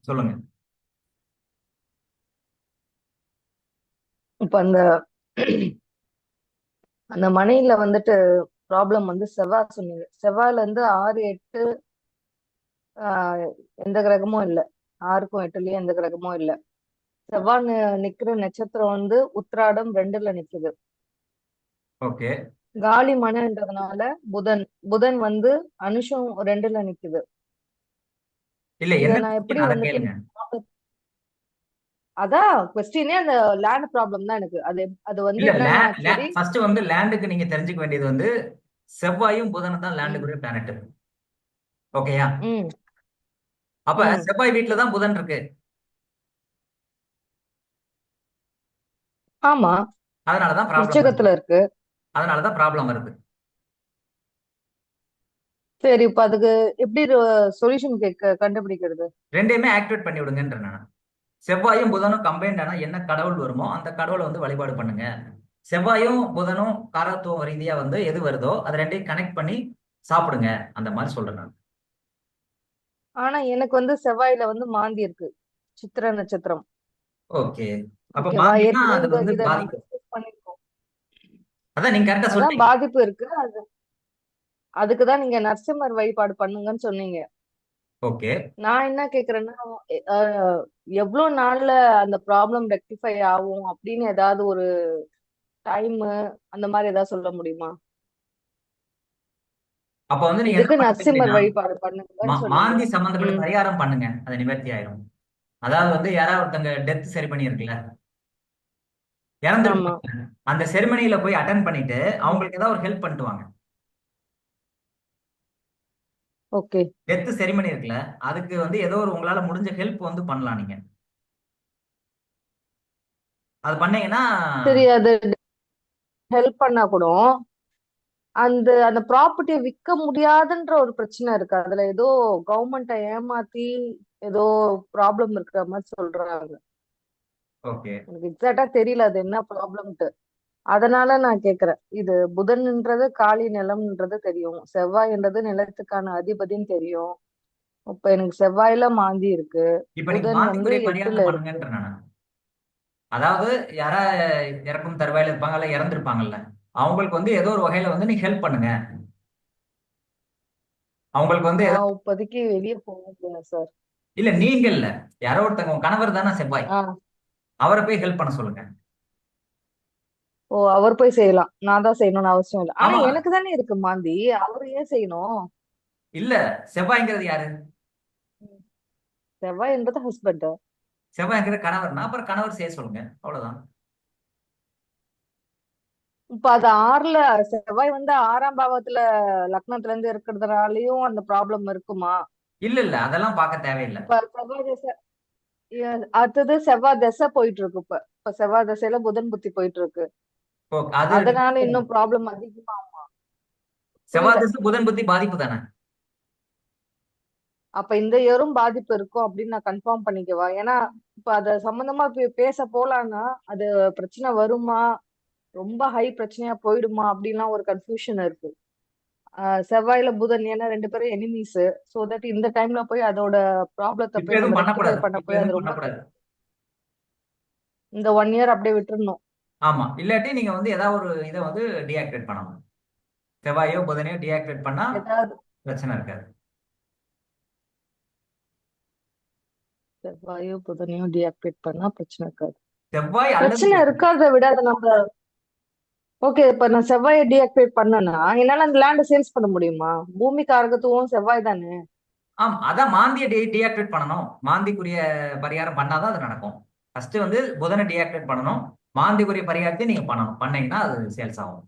சொல்லுங்க. இப்ப அந்த அந்த மனையில வந்துட்டு ப்ராப்ளம் வந்து செவ்வாய் சொன்னீங்க. செவ்வாய்ல இருந்து 6, 8 எந்த கிரகமும் இல்ல. 6க்கும் 8லயும் எந்த கிரகமும் இல்ல. செவ்வாய் நிக்கிற நட்சத்திரம் வந்து உத்திராடம் 2ல நிக்குது. ஓகே. காலி மனைன்றதுனால புதன் புதன் வந்து அனுஷம் 2ல நிக்குது. இல்ல, இத என்ன நான் எப்படி கொஸ்டின் அதை வந்துட்டு கேளுங்க. அதான் கொஸ்டினே அந்த லேண்ட் ப்ராப்ளம் தான் எனக்கு. அது வந்து இல்ல, என்னன்னா ஆக்சுவலி. ஃபர்ஸ்ட் வந்து லேண்டுக்கு நீங்க தெரிஞ்சுக்க வேண்டியது வந்து செவ்வாயும் புதனும் தான் ம் லேண்டுக்குரிய பிளானட். ஓகேயா? ம் அப்ப ம் செவ்வாய் வீட்டுல தான் புதன் இருக்கு. ஆமா. அதனாலதான் ப்ராப்ளம் வருது. விருச்சகத்துல இருக்கு. அதனாலதான் ப்ராப்ளம் வருது. சரி, இப்ப அதுக்கு எப்படி சொல்யூஷன் கண்டுபிடிக்கிறது? ரெண்டையுமே ஆக்டிவேட் பண்ணி விடுங்கன்ற நான். செவ்வாயும் புதனும் கம்பைன்ட் ஆனா என்ன கடவுள் வருமோ அந்த கடவுளை வந்து வழிபாடு பண்ணுங்க. செவ்வாயும் புதனும் காரத்துவம் ரீதியா வந்து எது வருதோ அது ரெண்டையும் கனெக்ட் பண்ணி சாப்பிடுங்க. அந்த மாதிரி சொல்றேன் நான். ஆனா எனக்கு வந்து செவ்வாயில வந்து மாந்தி இருக்கு. சித்திர நட்சத்திரம். ஓகே. அப்ப ஓகேவா? மாந்தினா ஏற்கனவே அது வந்து இத நம்ம பாதிக்கும். டிஸ்கஸ் பண்ணிருக்கோம். அதான் நீங்க கரெக்டா அதான் சொல்லிட்டீங்க. பாதிப்பு இருக்கு. அதுக்குதான் நீங்க நரசிம்மர் வழிபாடு பண்ணுங்கன்னு சொன்னீங்க. ஓகே. நான் என்ன கேக்குறேன்னா, எவ்வளவு நாள்ல அந்த ப்ராப்ளம் ரெக்டிஃபை ஆகும் அப்படின்னு ஏதாவது ஒரு டைம் அந்த மாதிரி ஏதாவது சொல்ல முடியுமா? அப்ப வந்து நீங்க என்ன இதுக்கு பண்ணுங்க நரசிம்மர் அப்படின்னா, வழிபாடு பண்ணுங்கன்னு சொன்னீங்க. மாந்தி சம்பந்தப்பட்ட ம் பரிகாரம் பண்ணுங்க, அது நிவர்த்தி ஆயிரும். அதாவது வந்து யாராவது ஒருத்தங்க டெத் செரிமனி இருக்குல்ல, ஆமா. இறந்துருப்பாங்க. அந்த செரிமனியில போய் அட்டன் பண்ணிட்டு ம் அவங்களுக்கு ஏதாவது ஒரு ஹெல்ப் பண்ணிட்டு வாங்க. ஓகே. டெத் செரிமனி இருக்குல்ல, அதுக்கு வந்து ஏதோ ஒரு உங்களால முடிஞ்ச ஹெல்ப் வந்து பண்ணலாம் நீங்க. அது பண்ணீங்கன்னா. சரி, அது ஹெல்ப் பண்ணா கூட அந்த அந்த ப்ராப்பர்ட்டியை விற்க முடியாதுன்ற ஒரு பிரச்சனை இருக்கு. அதுல ஏதோ கவர்மெண்ட்டை ஏமாத்தி ஏதோ ப்ராப்ளம் இருக்கிற மாதிரி சொல்றாங்க. ஓகே. எனக்கு எக்ஸாக்டா தெரியல அது என்ன ப்ராப்ளம்ட்டு. அதனால நான் கேக்குறேன். இது புதன்ன்றது காலி நிலம்ன்றது தெரியும். செவ்வாய்ன்றது நிலத்துக்கான அதிபதின்னு தெரியும். இப்ப எனக்கு செவ்வாயில மாந்தி இருக்கு. இப்ப நீங்க புதன் வந்து மாந்திக்குரிய பரிகாரத்தை 8ல இருக்கு. பண்ணுங்கன்ற நான். அதாவது யாரா இறக்கும் தருவாயில இருப்பாங்க, இல்ல இறந்துருப்பாங்கல்ல, அவங்களுக்கு வந்து ஏதோ ஒரு வகையில வந்து நீங்க ஹெல்ப் பண்ணுங்க. அவங்களுக்கு வந்து ஏதோ. நான் இப்போதைக்கு வெளியே போக முடியாது சார். இல்ல, நீங்க இல்ல, யாரோ ஒருத்தங்க உங்க கணவர் தானே செவ்வாய், ஆ. அவரை போய் ஹெல்ப் பண்ண சொல்லுங்க. ஓ, அவர் போய் செய்யலாம். நான் தான் செய்யணும்னு அவசியம் இல்லை. ஆனா ஆமா. எனக்கு தானே இருக்கு மாந்தி. அவரு ஏன் செய்யணும்? இல்ல, செவ்வாய்ங்கிறது யாரு? செவ்வாய் என்பது ஹஸ்பண்ட். செவ்வாய்ங்கிறது கணவர்னா அப்புறம் கணவர் செய்ய சொல்லுங்க, அவ்வளவுதான். இப்ப அது 6ல செவ்வாய் வந்து 6ஆம் பாவத்துல லக்னத்துல இருந்து இருக்கிறதுனாலயும் அந்த ப்ராப்ளம் இருக்குமா? இல்ல இல்ல, அதெல்லாம் பார்க்க தேவையில்லை. இப்ப செவ்வாய் தசை அடுத்தது செவ்வாய் தசை போயிட்டு இருக்கு. இப்ப செவ்வாய் தசையில புதன் புத்தி போயிட்டு இருக்கு. அது அதனால இன்னும் ப்ராப்ளம் அதிகமா? செவ்வாய் புரியல. திசை புதன் புத்தி பாதிப்பு தானே. அப்ப இந்த இயரும் பாதிப்பு இருக்கும் அப்படின்னு நான் கன்ஃபார்ம் பண்ணிக்கவா? ஏன்னா இப்ப அத சம்பந்தமா பேச போலான்னா அது பிரச்சனை வருமா, ரொம்ப ஹை பிரச்சனையா போயிடுமா அப்படின்லாம் ஒரு கன்ஃபியூஷன் இருக்கு. செவ்வாயில புதன் ஏன்னா 2 பேரும் எனிமீஸ். சோ தட் இந்த டைம்ல போய் அதோட ப்ராப்ளத்தை இப்ப போய் எதுவும் நம்ம ரெக்டிஃபை பண்ணக்கூடாது, பண்ண இப்ப போய் எதுவும் அது ரொம்ப பண்ணக்கூடாது. இந்த 1 இயர் அப்படியே விட்டுறணும். ஆமா, இல்லாட்டி நீங்க வந்து ஏதாவது ஒரு இதை வந்து டீஆக்டிவேட் பண்ணணும். செவ்வாயோ புதனையோ டீஆக்டிவேட் பண்ணா ஏதாவது பிரச்சனை இருக்காது. செவ்வாயோ புதனையும் டீஆக்டிவேட் பண்ணா பிரச்சனை இருக்காது. செவ்வாய் அல்லது பிரச்சனை புதன். இருக்காத விட அதை நம்ம ஓகே. இப்ப நான் செவ்வாயை டீஆக்டிவேட் பண்ணேன்னா என்னால அந்த லேண்டை சேல்ஸ் பண்ண முடியுமா? பூமி காரகத்துவம் செவ்வாய் தானே. ஆமா, அதான் மாந்தியை டீஆக்டிவேட் பண்ணணும். மாந்திக்குரிய பரிகாரம் பண்ணாதான் அது நடக்கும். ஃபர்ஸ்ட் வந்து புதனை டீஆக்டிவேட் பண்ணணும். மாந்திக்குரிய பரிகாரத்தை நீங்க பண்ணணும், பண்ணீங்கன்னா அது சேல்ஸ் ஆகும்.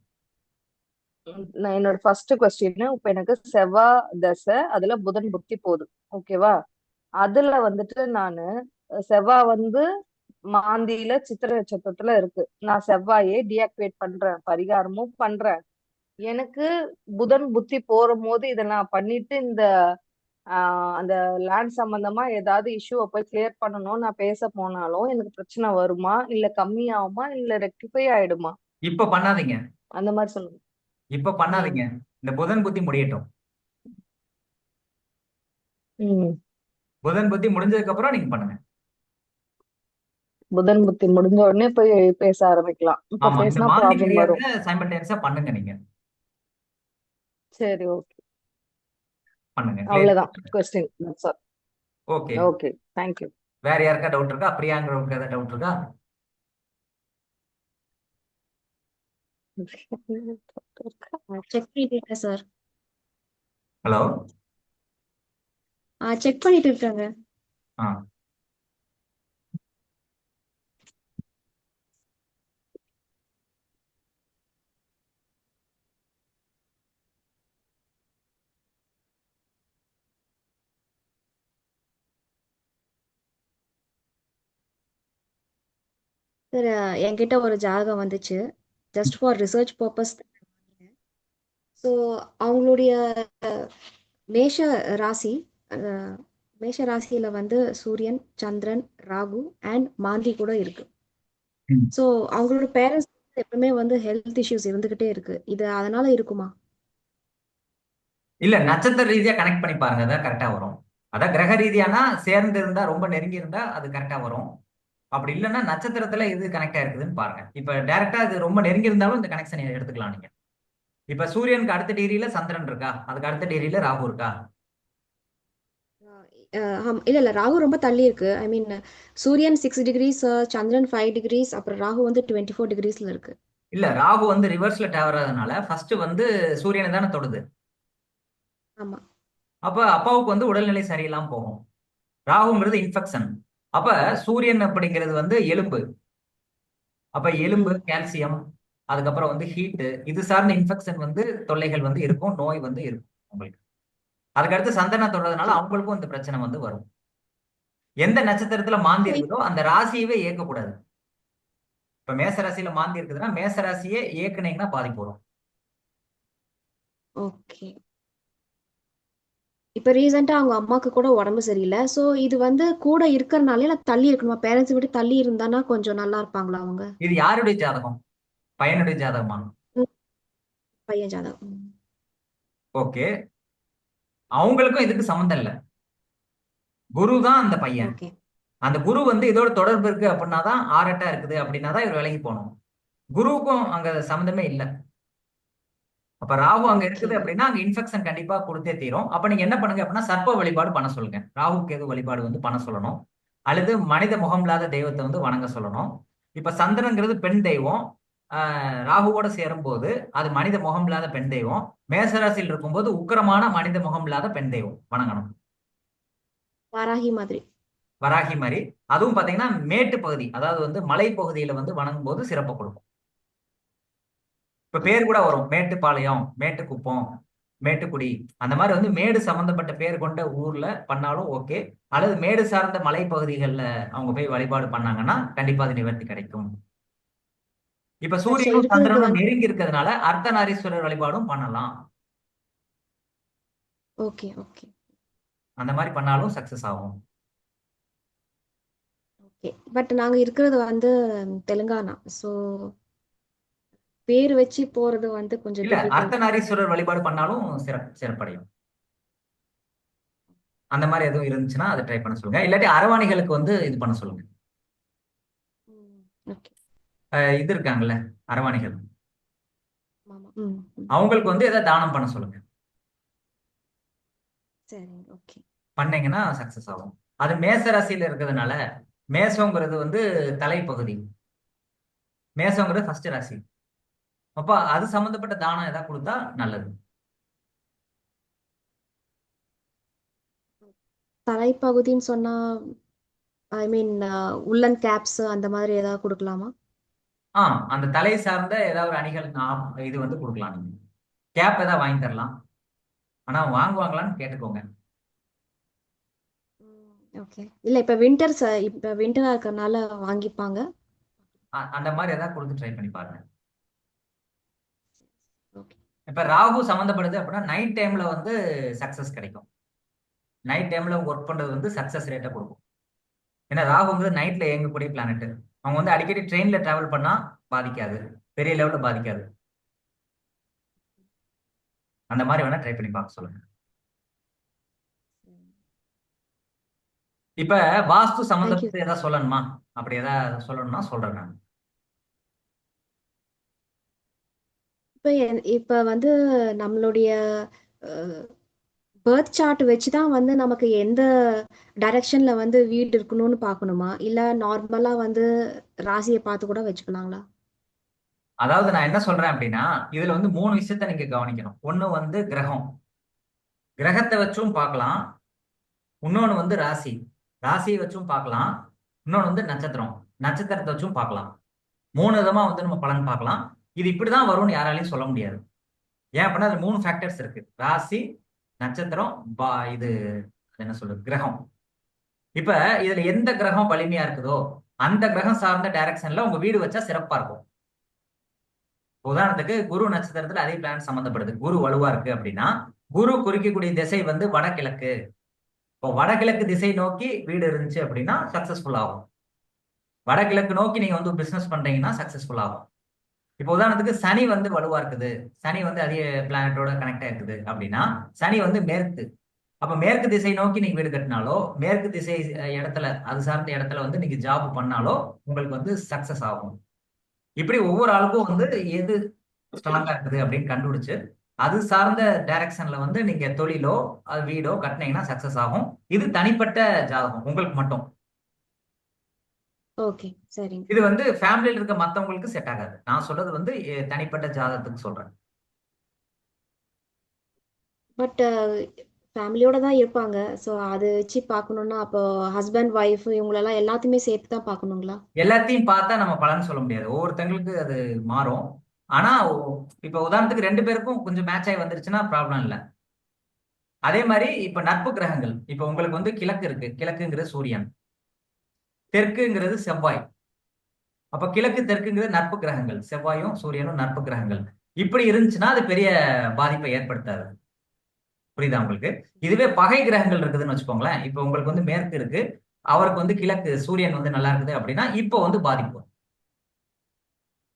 நான் என்னோட ஃபர்ஸ்ட் கொஸ்டின், இப்ப எனக்கு செவ்வாய் தசை அதுல புதன் புக்தி போகுது. ஓகேவா? அதுல வந்துட்டு நானு செவ்வாய் வந்து மாந்தியில சித்திர நட்சத்திரத்துல இருக்கு. நான் செவ்வாயே டீஆக்டிவேட் பண்றேன், பரிகாரமும் பண்றேன். எனக்கு புதன் புத்தி போற போது இதை நான் பண்ணிட்டு இந்த அந்த லேண்ட் சம்பந்தமா ஏதாவது இஷ்யூவை போய் கிளியர் பண்ணணும் நான் பேச போனாலும் எனக்கு பிரச்சனை வருமா, இல்ல கம்மியாகுமா, இல்ல ரெக்டிஃபை ஆயிடுமா? இப்ப பண்ணாதீங்க. அந்த மாதிரி சொல்லுங்க. இப்ப ம் பண்ணாதீங்க. இந்த புதன் புத்தி முடியட்டும். ம் புதன் புத்தி முடிஞ்சதுக்கு அப்புறம் நீங்க பண்ணுங்க. புதன் புத்தி முடிஞ்ச உடனே போய் பேச ஆரம்பிக்கலாம். இப்ப ஆமா, இந்த பேசினா மாந்தி ப்ராப்ளம் வரும். கிரியாவை சைமல்டேனியஸா பண்ணுங்க, நீங்க சரி, ஓகே. பண்ணுங்க, கிளியர். அவ்வளவுதான் கொஸ்டின். ஓகே. Okay, thank you. வேற யாருக்கா டவுட் இருக்கா? பிரியாங்கிறவங்களுக்கு ஏதாவது டவுட் இருக்கா? செக் பண்ணிட்டு இருக்கேன் சார். ஹலோ. செக் பண்ணிட்டு இருக்காங்க. ஆ சார், என்கிட்ட ஒரு ஜாதகம் வந்துச்சு. Just for research purpose. So அவங்களுடைய மேஷ ராசி, அஹ், மேஷ ராசியில வந்து சூரியன், சந்திரன், ராகு அண்ட் மாந்தி கூட இருக்கு. ம். ஸோ அவங்களோட பேரண்ட்ஸ் எப்பவுமே வந்து ஹெல்த் இஷ்யூஸ் இருந்துகிட்டே இருக்கு. இது அதனால இருக்குமா? இல்ல, நட்சத்திர ரீதியா கனெக்ட் பண்ணி பாருங்க, அதான் கரெக்டா வரும். அதான் கிரக ரீதியானா சேர்ந்து இருந்தா, ரொம்ப நெருங்கி இருந்தா அது கரெக்டா வரும். அப்படி இல்லைன்னா நட்சத்திரத்துல எது கனெக்ட் ஆயிருக்குதுன்னு பாருங்க. இப்ப டைரக்டா அது ரொம்ப நெருங்கி இருந்தாலும் இந்த கனெக்ஷன் எடுத்துக்கலாம் நீங்க. இப்ப சூரியனுக்கு அடுத்த டிகிரியில சந்திரன் இருக்கா, அதுக்கு அடுத்த டிகிரியில ராகு இருக்கா? இல்ல இல்ல, ராகு ரொம்ப தள்ளி இருக்கு. ஐ மீன், சூரியன் 6 டிகிரிஸ், சந்திரன் 5 டிகிரிஸ், அப்புறம் ராகு வந்து 24 டிகிரிஸ்ல இருக்கு. இல்ல, ராகு வந்து ரிவர்ஸ்ல டவராதனால ஃபர்ஸ்ட் வந்து சூரியனை தானே தொடுது. ஆமா. அப்ப அப்பாவுக்கு வந்து உடல்நிலை சரியில்லாம போகும். ராகுங்கிறது இன்ஃபெக்ஷன். அப்ப சூரியன் அப்படிங்கிறது வந்து எலும்பு. அப்ப எலும்பு, ம். கால்சியம், அதுக்கப்புறம் வந்து ஹீட், இது சார்ந்த இன்ஃபெக்ஷன் வந்து தொல்லைகள் வந்து இருக்கும், நோய் வந்து இருக்கும் உங்களுக்கு. அதுக்கடுத்து சந்தன தொடுறதுனால ஓகே. அவங்களுக்கும் இந்த பிரச்சனை வந்து வரும். எந்த நட்சத்திரத்துல மாந்தி இருக்குதோ அந்த ராசியவே இயக்கக்கூடாது. இப்ப மேச ராசியில மாந்தி இருக்குதுன்னா மேச ராசியே இயக்குனீங்கன்னா பாதிப்பு வரும். ஓகே. இப்ப ரீசெண்டா அவங்க அம்மாக்கு கூட உடம்பு சரியில்லை. சோ இது வந்து கூட இருக்கறனால இல்ல தள்ளி இருக்கணுமா? பேரண்ட்ஸ் விட்டு தள்ளி இருந்தானா கொஞ்சம் நல்லா இருப்பாங்களா அவங்க? இது யாருடைய ஜாதகம்? பையனுடைய ஜாதகமா? ம், பையன் ஜாதகம். ஓகே. அவங்களுக்கும் இதுக்கு சம்மந்தம் இல்ல. குரு தான் அந்த பையன். ஓகே. அந்த குரு வந்து இதோட தொடர்பு இருக்கு அப்படின்னா தான், ஆரட்டா இருக்குது அப்படின்னா தான் இவர் விலகி போகணும். குருவுக்கும் அங்க சம்மந்தமே இல்லை. அப்ப ராகு அங்க ஓகே. இருக்குது அப்படின்னா அங்க இன்ஃபெக்ஷன் கண்டிப்பா கொடுத்தே தீரும். அப்ப நீங்க என்ன பண்ணுங்க அப்படின்னா சர்ப்ப வழிபாடு பண்ண சொல்லுங்க. ராகு கேது வழிபாடு வந்து பண்ண சொல்லணும். அல்லது மனித முகம் இல்லாத தெய்வத்தை வந்து வணங்க சொல்லணும். இப்ப சந்திரங்கிறது பெண் தெய்வம். ராகுவோட சேரும் போது அது மனித முகம் இல்லாத பெண் தெய்வம். மேசராசியில் இருக்கும்போது உக்கிரமான மனித முகம் இல்லாத பெண் தெய்வம் வணங்கணும். வாராகி மாதிரி. வராகி மாதிரி. அதுவும் பாத்தீங்கன்னா மேட்டு பகுதி, அதாவது வந்து மலை பகுதியில வந்து வணங்கும் போது சிறப்பை கொடுக்கும். இப்ப பேர் கூட வரும், மேட்டுப்பாளையம், மேட்டுக்குப்பம், மேட்டுக்குடி. அந்த மாதிரி வந்து மேடு சம்பந்தப்பட்ட பேர் கொண்ட ஊர்ல பண்ணாலும் ஓகே. அல்லது மேடு சார்ந்த மலைப்பகுதிகளில் அவங்க போய் வழிபாடு பண்ணாங்கன்னா கண்டிப்பா அது நிவர்த்தி கிடைக்கும். இப்ப ஸோ சூரியனும் இருக்கிறது சந்திரனும் வந்து நெருங்கி இருக்கிறதுனால அர்த்தநாரீஸ்வரர் வழிபாடும் பண்ணலாம். ஓகே. ஓகே. அந்த மாதிரி பண்ணாலும் சக்சஸ் ஆகும். ஓகே. பட் நாங்க இருக்கிறது வந்து தெலுங்கானா. ஸோ பேர் வச்சு போறது வந்து கொஞ்சம் இல்ல, டிஃபிகல்ட். அர்த்தநாரீஸ்வரர் வழிபாடு பண்ணாலும் சிறப்படையும். அந்த மாதிரி எதுவும் இருந்துச்சுன்னா அதை ட்ரை பண்ண சொல்லுங்க. இல்லாட்டி அரவாணிகளுக்கு வந்து இது பண்ண சொல்லுங்க. ஓகே. இது இருக்காங்கல்ல அரவாணிகள், ஆமா. ம். ம். அவங்களுக்கு வந்து ஏதாவது தானம் பண்ண சொல்லுங்க. சரிங்க. ஓகே. பண்ணீங்கன்னா சக்சஸ் ஆகும். அது மேச ராசியில இருக்கிறதுனால, மேசங்கிறது வந்து தலைப்பகுதி, மேசங்கிறது ஃபர்ஸ்ட் ராசி. அப்ப அது சம்பந்தப்பட்ட தானம் ஏதாவது கொடுத்தா நல்லது. தலைப்பகுதின்னு சொன்னா, ஐ மீன், உள்ளன் கேப்ஸ் அந்த மாதிரி ஏதாவது கொடுக்கலாமா? அந்த தலை சார்ந்த ஏதாவது ஒரு அணிகள் இது வந்து கொடுக்கலாம். நீங்க கேப் ஏதாவது வாங்கி தரலாம். ஆனா வாங்குவாங்களான்னு கேட்டுக்கோங்க. ஓகே. இல்ல இப்ப விண்டரா இருக்கறனால வாங்கிப்பாங்க. அந்த மாதிரி ஏதாவது கொடுத்து ட்ரை பண்ணி பாருங்க. ஓகே. இப்ப ராகு சம்மந்தப்படுது அப்படின்னா நைட் டைம்ல வந்து சக்சஸ் கிடைக்கும். நைட் டைம்ல ஒர்க் பண்றது வந்து சக்சஸ் ரேட்டை கொடுக்கும். ஏன்னா ராகுங்கிறது நைட்ல இயங்கக்கூடிய பிளானட். அவங்க வந்து அடிக்கடி ட்ரெயின்ல டிராவல் பண்ணா பாதிக்காது, பெரிய லெவல்ல பாதிக்காது. அந்த மாதிரி வேணா ட்ரை பண்ணி பார்க்க சொல்லுங்க. இப்ப வாஸ்து தேங்க்யூ. சம்பந்தப்பட்டு ஏதாவது சொல்லணுமா? அப்படி ஏதாவது சொல்லணும்னா சொல்றேன் நான். இப்ப வந்து நம்மளுடைய பர்த் சார்ட் வச்சு தான் வந்து நமக்கு எந்த டைரக்ஷன்ல வந்து வீடு இருக்கணும்னு பார்க்கணுமா? இல்ல நார்மலா வந்து ராசியை பார்த்து கூட வச்சுக்கலாங்களா? அதாவது நான் என்ன சொல்றேன் அப்படின்னா, இதுல வந்து 3 விஷயத்த நீங்க கவனிக்கணும். ஒண்ணு வந்து கிரகம். கிரகத்தை வச்சும் பார்க்கலாம். இன்னொன்னு வந்து ராசி. ராசியை வச்சும் பார்க்கலாம். இன்னொன்னு வந்து நட்சத்திரம். நட்சத்திரத்தை வச்சும் பார்க்கலாம். 3 விதமா வந்து நம்ம பலன் பார்க்கலாம். இது இப்படிதான் வரும்னு யாராலையும் சொல்ல முடியாது. ஏன் அப்படின்னா அதுல 3 ஃபேக்டர்ஸ் இருக்கு. ராசி, நட்சத்திரம், இது என்ன சொல்றது, கிரகம். இப்ப இதுல எந்த கிரகம் வலிமையா இருக்குதோ அந்த கிரகம் சார்ந்த டைரக்ஷன்ல உங்க வீடு வச்சா சிறப்பா இருக்கும். உதாரணத்துக்கு குரு நட்சத்திரத்துல அதே பிளான் சம்பந்தப்படுது. குரு வலுவா இருக்கு அப்படின்னா குரு குறிக்கக்கூடிய திசை வந்து வடகிழக்கு. இப்போ வடகிழக்கு திசை நோக்கி வீடு இருந்துச்சு அப்படின்னா சக்சஸ்ஃபுல் ஆகும். வடகிழக்கு நோக்கி நீங்க வந்து பிசினஸ் பண்றீங்கன்னா சக்சஸ்ஃபுல் ஆகும். இப்போ உதாரணத்துக்கு சனி வந்து வலுவா இருக்குது, சனி வந்து அதிக பிளானட்டோட கனெக்ட் ஆயிருக்குது அப்படின்னா சனி வந்து மேற்கு. அப்ப மேற்கு திசை நோக்கி நீங்க வீடு கட்டினாலோ, மேற்கு திசை இடத்துல அது சார்ந்த இடத்துல வந்து நீங்க ஜாப் பண்ணாலோ உங்களுக்கு வந்து சக்சஸ் ஆகும். இப்படி ஒவ்வொரு ஆளுக்கும் வந்து எது ஸ்ட்ராங்கா இருக்குது அப்படின்னு கண்டுபிடிச்சு அது சார்ந்த டைரக்ஷன்ல வந்து நீங்க தொழிலோ அது வீடோ கட்டினீங்கன்னா சக்சஸ் ஆகும். இது தனிப்பட்ட ஜாதகம் உங்களுக்கு மட்டும். ஓகே, சரிங்க. இது வந்து ஃபேமிலியில் இருக்க மத்தவங்களுக்கு செட் ஆகாது. நான் சொல்றது வந்து தனிப்பட்ட ஜாதகத்துக்கு சொல்றேன். பட் ஃபேமிலியோட தான் இருப்பாங்க. ஸோ அதை வச்சு பார்க்கணுன்னா அப்போ ஹஸ்பண்ட், ஒய்ஃப் இவங்களெல்லாம் எல்லாத்தையுமே சேர்த்து தான் பார்க்கணுங்களா? எல்லாத்தையும் பார்த்தா நம்ம பலன் சொல்ல முடியாது. ஒவ்வொருத்தங்களுக்கு அது மாறும். ஆனா இப்ப உதாரணத்துக்கு 2 பேருக்கும் கொஞ்சம் மேட்ச் ஆகி வந்துருச்சுன்னா ப்ராப்ளம் இல்லை. அதே மாதிரி இப்ப நட்பு கிரகங்கள், இப்ப உங்களுக்கு வந்து கிழக்கு இருக்கு, கிழக்குங்கிறது சூரியன், தெற்குங்கிறது செவ்வாய். அப்ப கிழக்கு தெற்குங்கிறது நட்பு கிரகங்கள், செவ்வாயும் சூரியனும் நட்பு கிரகங்கள். இப்படி இருந்துச்சுன்னா அது பெரிய பாதிப்பை ஏற்படுத்தாது. புரியுதா உங்களுக்கு? இதுவே பகை கிரகங்கள் இருக்குதுன்னு வச்சுக்கோங்களேன். இப்ப உங்களுக்கு வந்து மேற்கு இருக்கு, அவருக்கு வந்து கிழக்கு சூரியன் வந்து நல்லா இருக்குது அப்படின்னா இப்போ வந்து பாதிப்பு.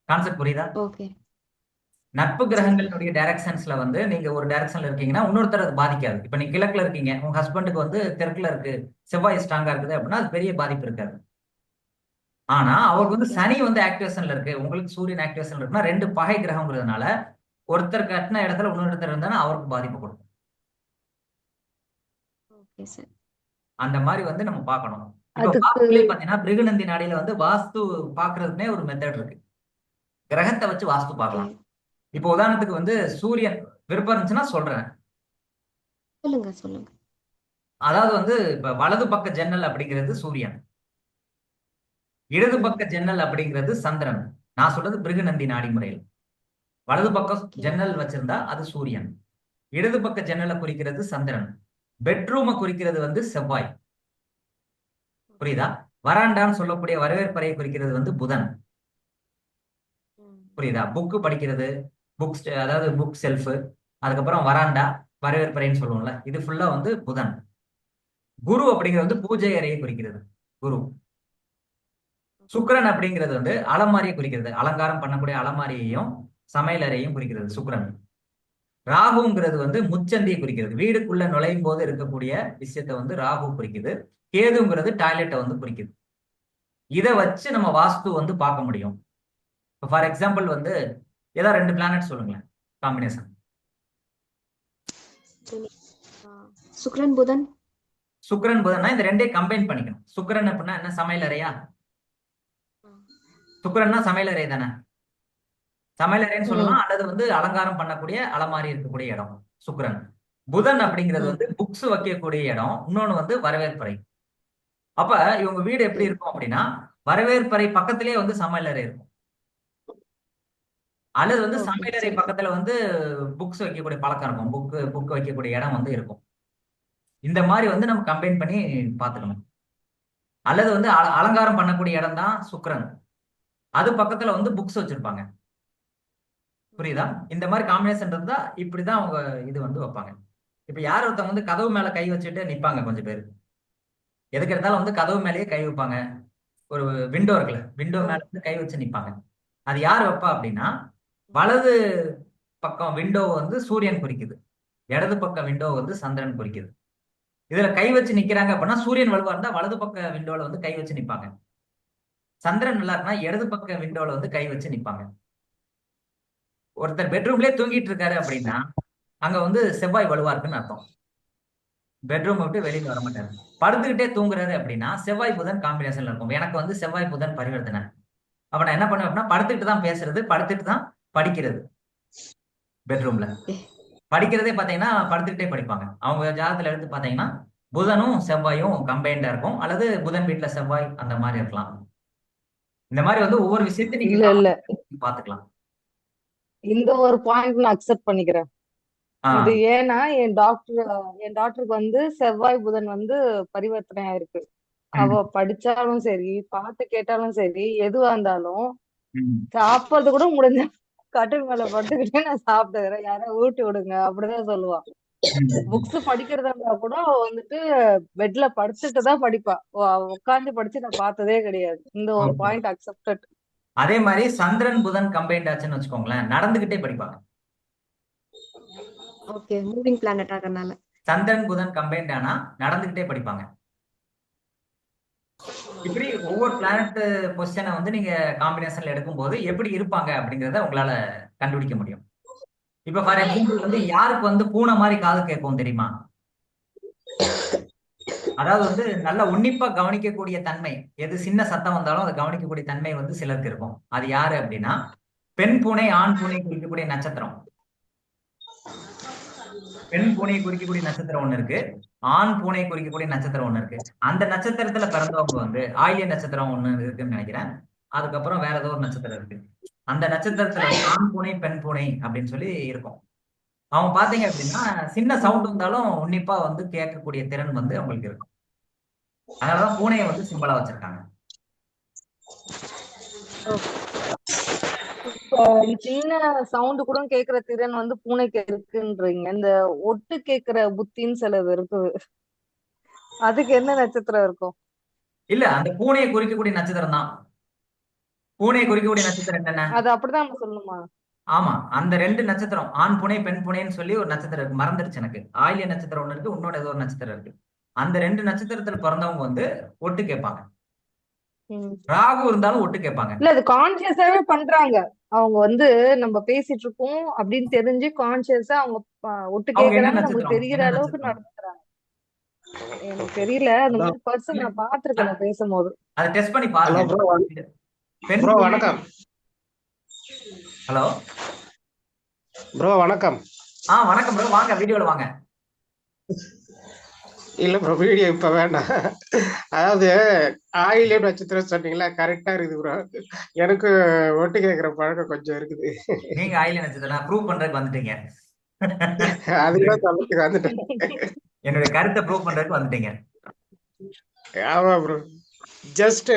கான்செப்ட் புரியுதா? ஓகே, நட்பு சரிங்க. கிரகங்களுடைய டைரக்ஷன்ஸ்ல வந்து நீங்க ஒரு டைரக்ஷன்ல இருக்கீங்கன்னா இன்னொருத்தர் அது பாதிக்காது. இப்ப நீங்க கிழக்குல இருக்கீங்க, உங்க ஹஸ்பண்டுக்கு வந்து தெற்குல இருக்கு, செவ்வாய் ஸ்ட்ராங்கா இருக்குது அப்படின்னா அது பெரிய பாதிப்பு இருக்காது. ஆனா அவருக்கு வந்து ஓகே, சனி வந்து ஆக்டிவேஷன்ல இருக்கு, உங்களுக்கு சூரியன் ஆக்டிவேஷன்ல இருக்குன்னா 2 பகை கிரகம்ங்கிறதுனால ஒருத்தர் கட்டின இடத்துல இன்னொருத்தர் இருந்தாலும் அவருக்கு பாதிப்பு கொடுக்கும். Okay sir. அந்த மாதிரி வந்து நம்ம பார்க்கணும். இப்ப அதுக்கு வாஸ்துலயே பாத்தீங்கன்னா பிருகுநந்தி நாடியில வந்து வாஸ்து பாக்குறதுக்குனே ஒரு மெத்தட் இருக்கு. கிரகத்தை வச்சு வாஸ்து ஓகே, பார்க்கலாம். இப்போ உதாரணத்துக்கு வந்து சூரியன் விருப்பம் இருந்துச்சுன்னா சொல்றேன். சொல்லுங்க சொல்லுங்க. அதாவது வந்து இப்ப வலது பக்க ஜன்னல் அப்படிங்கிறது சூரியன், இடது ம். பக்க ஜன்னல் அப்படிங்கிறது சந்திரன். நான் சொல்றது பிருகுநந்தி நாடி முறையில். வலது பக்கம் ஓகே, ஜன்னல் வச்சிருந்தா அது சூரியன், இடது பக்க ஜன்னலை குறிக்கிறது சந்திரன், பெட்ரூமை குறிக்கிறது வந்து செவ்வாய். ஓகே. புரியுதா? வராண்டான்னு சொல்லக்கூடிய வரவேற்பறையை குறிக்கிறது வந்து புதன். ம். புரியுதா? புக்கு படிக்கிறது, அதாவது புக் செல்ஃப், அதுக்கப்புறம் வராண்டா, வரவேற்பறைன்னு சொல்லுவோம்ல, இது ஃபுல்லா வந்து புதன். குரு அப்படிங்கிறது வந்து பூஜை அறையை குறிக்கிறது, குரு. ஓகே. சுக்கிரன் அப்படிங்கிறது வந்து அலமாரியை குறிக்கிறது, அலங்காரம் பண்ணக்கூடிய அலமாரியையும் சமையல் அறையையும் குறிக்கிறது சுக்கிரன். ராகுங்கிறது வந்து முச்சந்தியை குறிக்கிறது, வீடுக்குள்ள நுழையும் போது இருக்கக்கூடிய விஷயத்தை வந்து ராகு குறிக்குது. கேதுங்கிறது டாய்லெட்டை வந்து குறிக்குது. இதை வச்சு நம்ம வாஸ்து வந்து பார்க்க முடியும். ஃபார் எக்ஸாம்பிள் வந்து ஏதாவது 2 பிளானட் சொல்லுங்களேன் காம்பினேஷன். சரி. ஆ, சுக்கிரன், புதன். சுக்கிரன் புதன்னா இந்த ரெண்டையும் கம்பைன் பண்ணிக்கணும். சுக்கிரன் அப்படின்னா என்ன, சமையல் அறையா? ஆ. சுக்கிரன்னா சமையல் அறை தானே, சமையல் அறைன்னு ம் சொல்லலாம், அல்லது வந்து அலங்காரம் பண்ணக்கூடிய அலமாரி இருக்கக்கூடிய இடம் சுக்கிரன். புதன் அப்படிங்கிறது ம் வந்து புக்ஸ் வைக்கக்கூடிய இடம், இன்னொன்னு வந்து வரவேற்பறை. அப்ப இவங்க வீடு ஓகே, எப்படி இருக்கும் அப்படின்னா வரவேற்பறை பக்கத்திலேயே வந்து சமையல் அறை இருக்கும், அல்லது வந்து ஓகே, சமையல் அறை சரி. பக்கத்துல வந்து புக்ஸ் வைக்கக்கூடிய பழக்கம் இருக்கும், புக் வைக்கக்கூடிய இடம் வந்து இருக்கும். இந்த மாதிரி வந்து நம்ம கம்பைன் பண்ணி பார்த்துக்கணும். அல்லது வந்து அலங்காரம் பண்ணக்கூடிய இடம் தான் சுக்கிரன், அது பக்கத்துல வந்து புக்ஸ் வச்சிருப்பாங்க. புரியுதா? ஓகே. இந்த மாதிரி காம்பினேஷன் இருந்தா இப்படிதான் அவங்க இது வந்து வைப்பாங்க. இப்ப யார் ஒருத்தவங்க வந்து கதவு மேல கை வச்சுட்டு நிப்பாங்க கொஞ்சம் பேர், எதுக்கு எடுத்தாலும் வந்து கதவு மேலேயே கை வைப்பாங்க. ஒரு விண்டோ இருக்குல்ல, விண்டோ ஆ. மேல வந்து கை வச்சு நிப்பாங்க. அது யார் வைப்பா அப்படின்னா வலது பக்கம் விண்டோ வந்து சூரியன் குறிக்குது, இடது பக்கம் விண்டோ வந்து சந்திரன் குறிக்குது. இதுல கை வச்சு நிக்கிறாங்க அப்படின்னா சூரியன் வலுவா இருந்தா வலது பக்க விண்டோல வந்து கை வச்சு நிப்பாங்க. சந்திரன் நல்லா இருக்குன்னா இடது பக்க விண்டோல வந்து கை வச்சு நிப்பாங்க. ஒருத்தர் பெட்ரூம்லயே தூங்கிட்டு இருக்காரு அப்படின்னா அங்க வந்து செவ்வாய் வலுவா இருக்குன்னு அர்த்தம். பெட்ரூம் விட்டு வெளியில வர மாட்டாரு. படுத்துக்கிட்டே தூங்குறாரு அப்படின்னா செவ்வாய் புதன் காம்பினேஷன்ல இருக்கும். எனக்கு வந்து செவ்வாய் புதன் பரிவர்த்தனை. அப்ப நான் என்ன பண்ணுவேன் அப்படின்னா படுத்துட்டு தான் பேசுறது, படுத்துட்டு தான் படிக்கிறது. பெட்ரூம்ல படிக்கிறதே பாத்தீங்கன்னா படுத்துக்கிட்டே படிப்பாங்க. அவங்க ஜாதகத்துல எடுத்து பாத்தீங்கன்னா புதனும் செவ்வாயும் கம்பைண்டா இருக்கும், அல்லது புதன் வீட்டுல செவ்வாய் அந்த மாதிரி இருக்கலாம். இந்த மாதிரி வந்து ஒவ்வொரு விஷயத்தையும் நீங்க இல்ல பாத்துக்கலாம். இந்த ஒரு பாயிண்ட் நான் அக்செப்ட் பண்ணிக்கிறேன். இது ஆஹ் ஏன்னா என் டாக்டருக்கு வந்து செவ்வாய் புதன் வந்து பரிவர்த்தனையா இருக்கு. உம் அவ படிச்சாலும் சரி, பாட்டு கேட்டாலும் சரி, எதுவா இருந்தாலும் உம் சாப்பிடுறது கூட முடிஞ்ச கட்டில் மேல படுத்துக்கிட்டே நான் சாப்பிட்டுக்கிறேன், யாராவது ஊட்டி விடுங்க அப்படிதான் சொல்லுவா. உம் புக்ஸ் படிக்கிறதா இருந்தா கூட அவ வந்துட்டு பெட்ல படுத்துட்டு தான் படிப்பா. உட்காந்து படிச்சு நான் பார்த்ததே கிடையாது. இந்த ஒரு ஓகே. Point accepted. அதே மாதிரி சந்திரன் புதன் கம்பைண்ட் ஆச்சுன்னு வச்சுக்கோங்களேன், நடந்துகிட்டே படிப்பாங்க. ஓகே, மூவிங் பிளானட் ஆகறனால. சந்திரன் புதன் கம்பைண்ட் ஆனா நடந்துகிட்டே படிப்பாங்க. இப்படி ஒவ்வொரு பிளானட் பொசிஷனை வந்து நீங்க காம்பினேஷன்ல எடுக்கும்போது எப்படி இருப்பாங்க அப்படிங்கறத உங்களால கண்டுபிடிக்க முடியும். இப்ப ஃபார் எக்ஸாம்பிள் வந்து யாருக்கு வந்து பூனை மாதிரி காது கேட்கும் தெரியுமா? அதாவது வந்து நல்ல உன்னிப்பா கவனிக்கக்கூடிய தன்மை, எது சின்ன சத்தம் வந்தாலும் அதை கவனிக்கக்கூடிய தன்மை வந்து சிலருக்கு இருக்கும். அது யாரு அப்படின்னா பெண் பூனை ஆண் பூனை குறிக்கக்கூடிய நட்சத்திரம். பெண் பூனையை குறிக்கக்கூடிய நட்சத்திரம் ஒண்ணு இருக்கு, ஆண் பூனை குறிக்கக்கூடிய நட்சத்திரம் ஒண்ணு இருக்கு. அந்த நட்சத்திரத்துல பிறந்தவங்க வந்து ஆயில்ய நட்சத்திரம் ஒண்ணு இருக்குன்னு நினைக்கிறேன். அதுக்கப்புறம் வேற ஏதோ ஒரு நட்சத்திரம் இருக்கு. அந்த நட்சத்திரத்துல வந்து ஆண் பூனை பெண் பூனை அப்படின்னு சொல்லி இருக்கும். அவங்க பாத்தீங்க அப்படின்னா சின்ன சவுண்ட் வந்தாலும் உன்னிப்பா வந்து கேட்கக்கூடிய திறன் வந்து அவங்களுக்கு இருக்கும். அதனாலதான் பூனையை வந்து சிம்பிளா வச்சிருக்காங்க. இப்போ சின்ன சவுண்ட் கூட கேக்குற திறன் வந்து பூனைக்கு இருக்குன்றீங்க. இந்த ஒட்டு கேக்குற புத்தின்னு சிலது இருக்குது, அதுக்கு என்ன நட்சத்திரம் இருக்கும்? இல்ல, அந்த பூனையை குறிக்கக்கூடிய நட்சத்திரம் தான். பூனையை குறிக்கக்கூடிய நட்சத்திரம் என்னென்ன? அது அப்படிதான் நம்ம சொல்லணுமா? ஆமா, அந்த ரெண்டு நட்சத்திரம் ஆண் பூனை பெண் பூனைன்னு சொல்லி ஒரு நட்சத்திரம் இருக்கு, மறந்துருச்சு எனக்கு. ஆயில்ய நட்சத்திரம் ஒண்ணு இருக்கு, இன்னொரு ஏதோ ஒரு நட்சத்திரம் இருக்கு. அந்த ரெண்டு நட்சத்திரத்துல பிறந்தவங்க வந்து ஒட்டு கேட்பாங்க. ம். ராகு இருந்தாலும் ஒட்டு கேட்பாங்க. இல்ல அது கான்சியஸாவே பண்றாங்க. அவங்க வந்து நம்ம பேசிட்டு இருக்கோம் அப்படின்னு தெரிஞ்சு கான்சியஸா அவங்க ஒட்டு அவங்க என்ன கேக்குறாங்க, நமக்கு நட்சத்திரம், தெரிகிற என்ன அளவுக்கு நட்சத்திரம்? நடந்துக்கிறாங்க. எனக்கு தெரியல, அந்த ஹலோ மாதிரி பர்சன் நான் பாத்திருக்கேன் நான் பேசும்போது. அதை டெஸ்ட் பண்ணி ஹலோ பாருங்க. ப்ரோ. பெண் ப்ரோ பூனை. வணக்கம். ஹலோ. ப்ரோ வணக்கம். வணக்கம் ப்ரோ, வாங்க வீடியோல வாங்க. இல்ல ப்ரோ, வீடியோ இப்ப வேண்டாம். அதாவது ஆயில்யம் நட்சத்திரம் சொன்னீங்களா, கரெக்டா இருக்குது ப்ரோ. எனக்கு ஒட்டு கேட்கிற பழக்கம் கொஞ்சம் இருக்குது. நீங்க ஆயில்ய நட்சத்திரம் ப்ரூவ் பண்றதுக்கு வந்துட்டீங்க. அதுக்குதான் சொல்லத்துக்கு வந்துட்டேன். என்னுடைய கருத்தை ப்ரூவ் பண்றதுக்கு வந்துட்டீங்க. ஆமா ப்ரோ. ஜஸ்ட்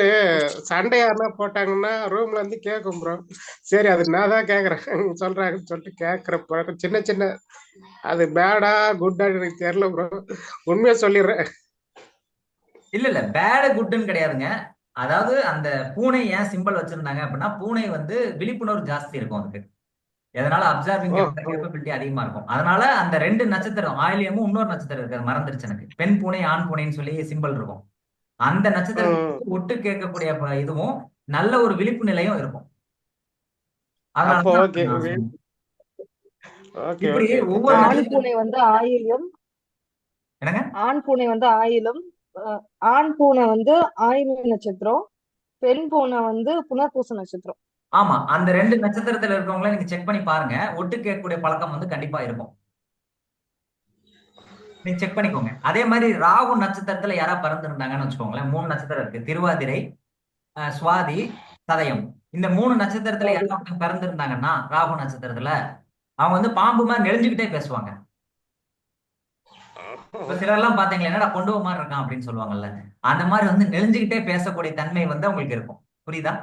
சண்டே யாருன்னா போட்டாங்கன்னா ரூம்ல இருந்து கேட்கும் ப்ரோ. சரி, அது நான் தான் கேக்குறேன் சொல்றாங்கன்னு சொல்லிட்டு கேட்கிற பழக்கம் சின்ன சின்ன. அது பேடா குட்டா எனக்கு தெரியல ப்ரோ, உண்மையா சொல்லிடுறேன். இல்ல பேடு குட்னு கிடையாதுங்க. அதாவது அந்த பூனை ஏன் சிம்பிள் வச்சிருந்தாங்க அப்படின்னா பூனை வந்து விழிப்புணர்வு ஜாஸ்தி இருக்கும் அதுக்கு. எதனால அப்சர்விங் ஓ கேப்பபிலிட்டி அதிகமா இருக்கும். அதனால அந்த ரெண்டு நட்சத்திரம் ஆயிலியமும் இன்னொரு நட்சத்திரம் இருக்கு, அது மறந்துருச்சு எனக்கு. பெண் பூனை ஆண் பூனைன்னு சொல்லி சிம்பிள் இருக்கும். அந்த ம். நட்சத்திரத்துக்கு ஒட்டு கேட்கக்கூடிய இதுவும் நல்ல ஒரு விழிப்பு நிலையும் இருக்கும். அப்போ அதனாலதான் ஓகே நான் சொன்னேன். ஓகே இப்படி ஓகே ஓகே. ஒவ்வொரு ஆண் நட்சத்திரம். பூனை வந்து ஆயில்யம், என்னங்க? ஆண் பூனை வந்து ஆயிலம், ஆண் பூனை வந்து ஆயில்ய நட்சத்திரம், பெண் பூனை வந்து புனர்பூச நட்சத்திரம். ஆமா, அந்த ரெண்டு நட்சத்திரத்துல இருக்கவங்கள நீங்க செக் பண்ணி பாருங்க, ஒட்டு கேட்கக்கூடிய பழக்கம் வந்து கண்டிப்பா இருக்கும். நீங்க செக் பண்ணிக்கோங்க. அதே மாதிரி ராகு நட்சத்திரத்துல யாரா பிறந்திருந்தாங்கன்னு வச்சுக்கோங்களேன், மூணு நட்சத்திரம் இருக்கு, திருவாதிரை, சுவாதி, சதயம். இந்த மூணு நட்சத்திரத்துல சரி. யாரா பிறந்திருந்தாங்கன்னா ராகு நட்சத்திரத்துல அவங்க வந்து பாம்பு மாதிரி நெளிஞ்சுக்கிட்டே பேசுவாங்க. இப்ப சிலர்லாம் பாத்தீங்களா, என்னடா கொண்டு மாதிரி இருக்கான் அப்படின்னு சொல்லுவாங்கல்ல, அந்த மாதிரி வந்து நெளிஞ்சுக்கிட்டே பேசக்கூடிய தன்மை வந்து அவங்களுக்கு இருக்கும். புரியுதா?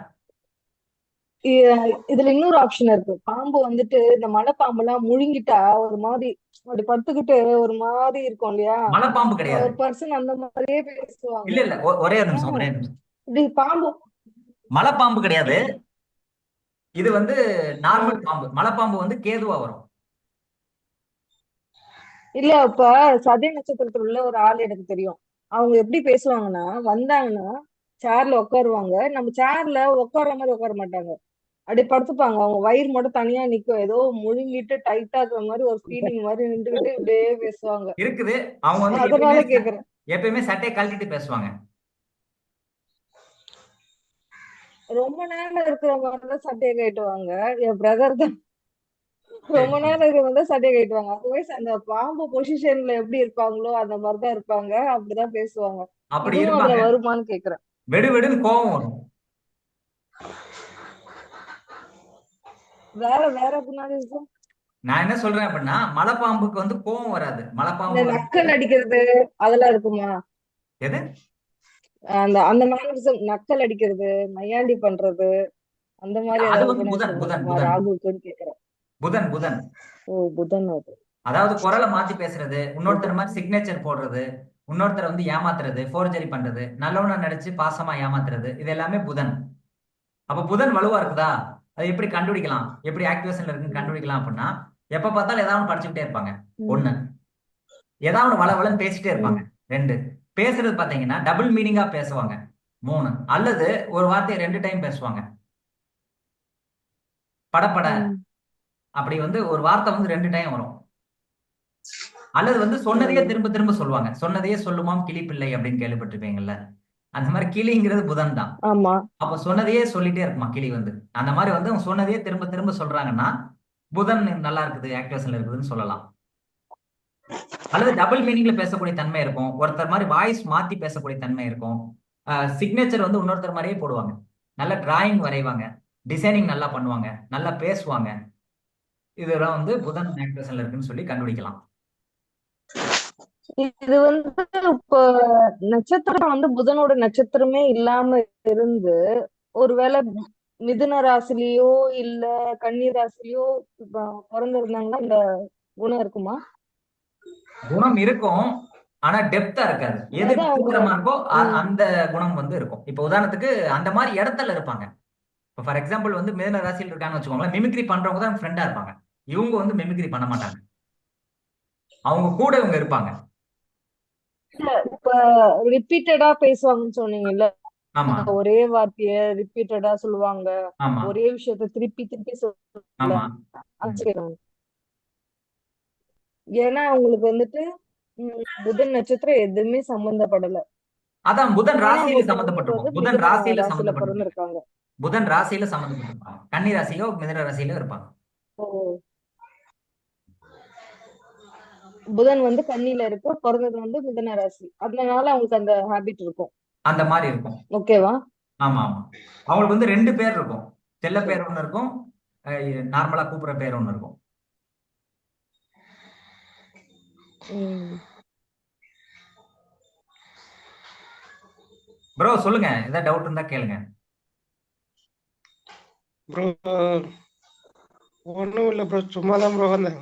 இதுல இன்னொரு ஆப்ஷன் இருக்கு. பாம்பு வந்துட்டு இந்த மலைப்பாம்பு எல்லாம் முழுங்கிட்டா ஒரு மாதிரி அப்படி படுத்துக்கிட்டு ஒரு மாதிரி இருக்கும் இல்லையா, மலைப்பாம்பு கிடையாது. ஒரு பர்சன் அந்த மாதிரியே பேசுவாங்க. இல்ல ஒரே ஒரு நிமிஷம், ஆஹ் ஒரே நிமிஷம். இப்படி பாம்பு. மலைப்பாம்பு கிடையாது. இது வந்து நார்மல் ஆஹ் பாம்பு. மலைப்பாம்பு வந்து கேதுவா வரும். இல்ல இப்ப சதய நட்சத்திரத்துல உள்ள ஒரு ஆள் எனக்கு தெரியும். அவங்க எப்படி பேசுவாங்கன்னா, வந்தாங்கன்னா சேர்ல உட்காருவாங்க. நம்ம சேர்ல உட்கார்ற மாதிரி உட்கார மாட்டாங்க. அப்படியே படுத்துப்பாங்க. அவங்க வயிறு மட்டும் தனியா நிக்கும். ஏதோ முழுங்கிட்டு டைட்டா இருக்கிற மாதிரி ஒரு ஃபீலிங் மாதிரி நின்றுகிட்டு இப்படியே பேசுவாங்க. இருக்குது. அவங்க வந்து அதனால கேக்குறேன். எப்பயுமே சட்டையை கழட்டிட்டு பேசுவாங்க. ரொம்ப நேரம் இருக்கிற மாதிரிதான் சட்டையை கட்டுவாங்க. என் பிரதர் தான் சரி ரொம்ப சரி. நேரம் இருக்கிறவங்க சட்டையை கட்டுவாங்க. அதர்வைஸ் அந்த பாம்பு பொசிஷன்ல எப்படி இருப்பாங்களோ அந்த மாதிரிதான் இருப்பாங்க. அப்படிதான் பேசுவாங்க. அப்படி இதுவும் அதுல இருப்பாங்க. வருமான்னு கேக்குறேன். வெடு வெடுன்னு கோபம் வரும். வேற வேற குணாதிசயம் நான் என்ன சொல்றேன் அப்படின்னா, மலைப்பாம்புக்கு வந்து கோபம் வராது. இந்த மலைப்பாம்பு வந்து நக்கல் அடிக்கிறது அதெல்லாம் இருக்குமா? எது? அந்த அந்த மேனரிசம் நக்கல் அடிக்கிறது, நையாண்டி பண்றது அந்த மாதிரி அது ஏதாவது வந்து புதன் குணாதிசயம் புதன் இருக்குமா புதன் ராகுக்குன்னு கேக்குறேன். புதன் புதன். ஓ புதன் அது. அதாவது குரலை மாத்தி பேசுறது, இன்னொருத்தர் மாதிரி சிக்னேச்சர் போடுறது, இன்னொருத்தரை வந்து ஏமாத்துறது, ஃபோர்ஜரி பண்றது, நல்லவனா நடிச்சு பாசமா ஏமாத்துறது, இது எல்லாமே புதன். அப்ப புதன் வலுவா இருக்குதா? அது எப்படி கண்டுபிடிக்கலாம்? எப்படி ஆக்டிவேஷன்ல இருக்குன்னு ம். கண்டுபிடிக்கலாம் அப்படின்னா, எப்ப பார்த்தாலும் ஏதாவது ஒண்ணு படிச்சுக்கிட்டே இருப்பாங்க. ம். ஒண்ணு, ஏதாவது ஒண்ணு வளவளன்னு பேசிட்டே இருப்பாங்க. ம். 2, பேசுறது பாத்தீங்கன்னா டபுள் மீனிங்கா பேசுவாங்க. 3, அல்லது ஒரு வார்த்தையை 2 டைம் பேசுவாங்க. படபட ம். அப்படி வந்து ஒரு வார்த்தை வந்து 2 டைம் வரும். அல்லது வந்து சொன்னதையே ம். திரும்ப திரும்ப சொல்லுவாங்க. சொன்னதையே சொல்லுமாம் கிளிப்பிள்ளை அப்படின்னு கேள்விப்பட்டிருப்பீங்கல்ல. அந்த மாதிரி கிளிங்கிறது புதன் தான். ஆமா. அப்ப சொன்னதையே சொல்லிட்டே இருக்குமா கிளி வந்து. அந்த மாதிரி வந்து அவங்க சொன்னதையே திரும்ப திரும்ப சொல்றாங்கன்னா புதன் நல்லா இருக்குது, ஆக்டிவேஷன்ல இருக்குதுன்னு சொல்லலாம். அல்லது டபுள் மீனிங்ல பேசக்கூடிய தன்மை இருக்கும். ஒருத்தர் மாதிரி வாய்ஸ் மாத்தி பேசக்கூடிய தன்மை இருக்கும். சிக்னேச்சர் வந்து இன்னொருத்தர் மாதிரியே போடுவாங்க. நல்ல டிராயிங் வரைவாங்க, டிசைனிங் நல்லா பண்ணுவாங்க, நல்லா பேசுவாங்க. இதெல்லாம் வந்து புதன் ஆக்டிவேஷன்ல இருக்குன்னு சொல்லி கண்டுபிடிக்கலாம். இது வந்து இப்ப நட்சத்திரம் வந்து புதனோட நட்சத்திரமே இல்லாம இருந்து ஒருவேளை மிதுன ராசிலேயோ இல்ல கன்னி ராசிலேயோ பிறந்திருந்தாங்கன்னா இந்த குணம் இருக்குமா? குணம் இருக்கும், ஆனா டெப்தா இருக்காது. எது அதான் அவங்க தீவிரமா இருக்கோ ம், அந்த குணம் வந்து இருக்கும். இப்ப உதாரணத்துக்கு அந்த மாதிரி இடத்துல இருப்பாங்க. இப்போ ஃபார் எக்ஸாம்பிள் வந்து மிதுன ராசியில் இருக்காங்கன்னு வச்சுக்கோங்களேன், மிமிக்ரி பண்றவங்க தான் ஃப்ரெண்டா இருப்பாங்க. இவங்க வந்து மிமிக்ரி பண்ண மாட்டாங்க, அவங்க கூட இவங்க இருப்பாங்க. இப்ப ரிப்பீட்டடா பேசுவாங்கன்னு சொன்னீங்கல்ல, ஆமா ஒரே வார்த்தைய ரிப்பீட்டடா சொல்லுவாங்க, ஆமா ஒரே விஷயத்த திருப்பி திருப்பி சொல்ல ஆமா. ம். ஏன்னா அவங்களுக்கு வந்துட்டு புதன் நட்சத்திரம் எதுவுமே சம்பந்தப்படல. அதான் புதன் ஆனா ராசியில அவங்க பிறந்தது சம்பந்தப்பட்டிருக்கும். வந்து புதன் மிதுன ராசியில ராசியில சம்பந்தப்பட்டிருக்கும். பிறந்திருக்காங்க. புதன் ராசியில சம்பந்தப்பட்டிருப்பாங்க. கன்னி ராசியோ மிதுன ராசியிலோ இருப்பாங்க. ஓ புதன் வந்து கன்னியில இருக்கு, பிறந்தது வந்து மிதுன ராசி, அதனால அவங்களுக்கு அந்த ஹாபிட் இருக்கும். அந்த மாதிரி இருக்கும். ஓகேவா? ஆமா ஆமா. அவங்களுக்கு வந்து 2 பேர் இருக்கும். செல்ல சரி. பேர் ஒண்ணு இருக்கும், நார்மலா கூப்பிடுற பேர் ஒண்ணு இருக்கும். உம் ப்ரோ சொல்லுங்க, ஏதாவது டவுட் இருந்தா கேளுங்க. ப்ரோ ஒன்றும் இல்லை ப்ரோ, சும்மா தான் ப்ரோ வந்தேன்.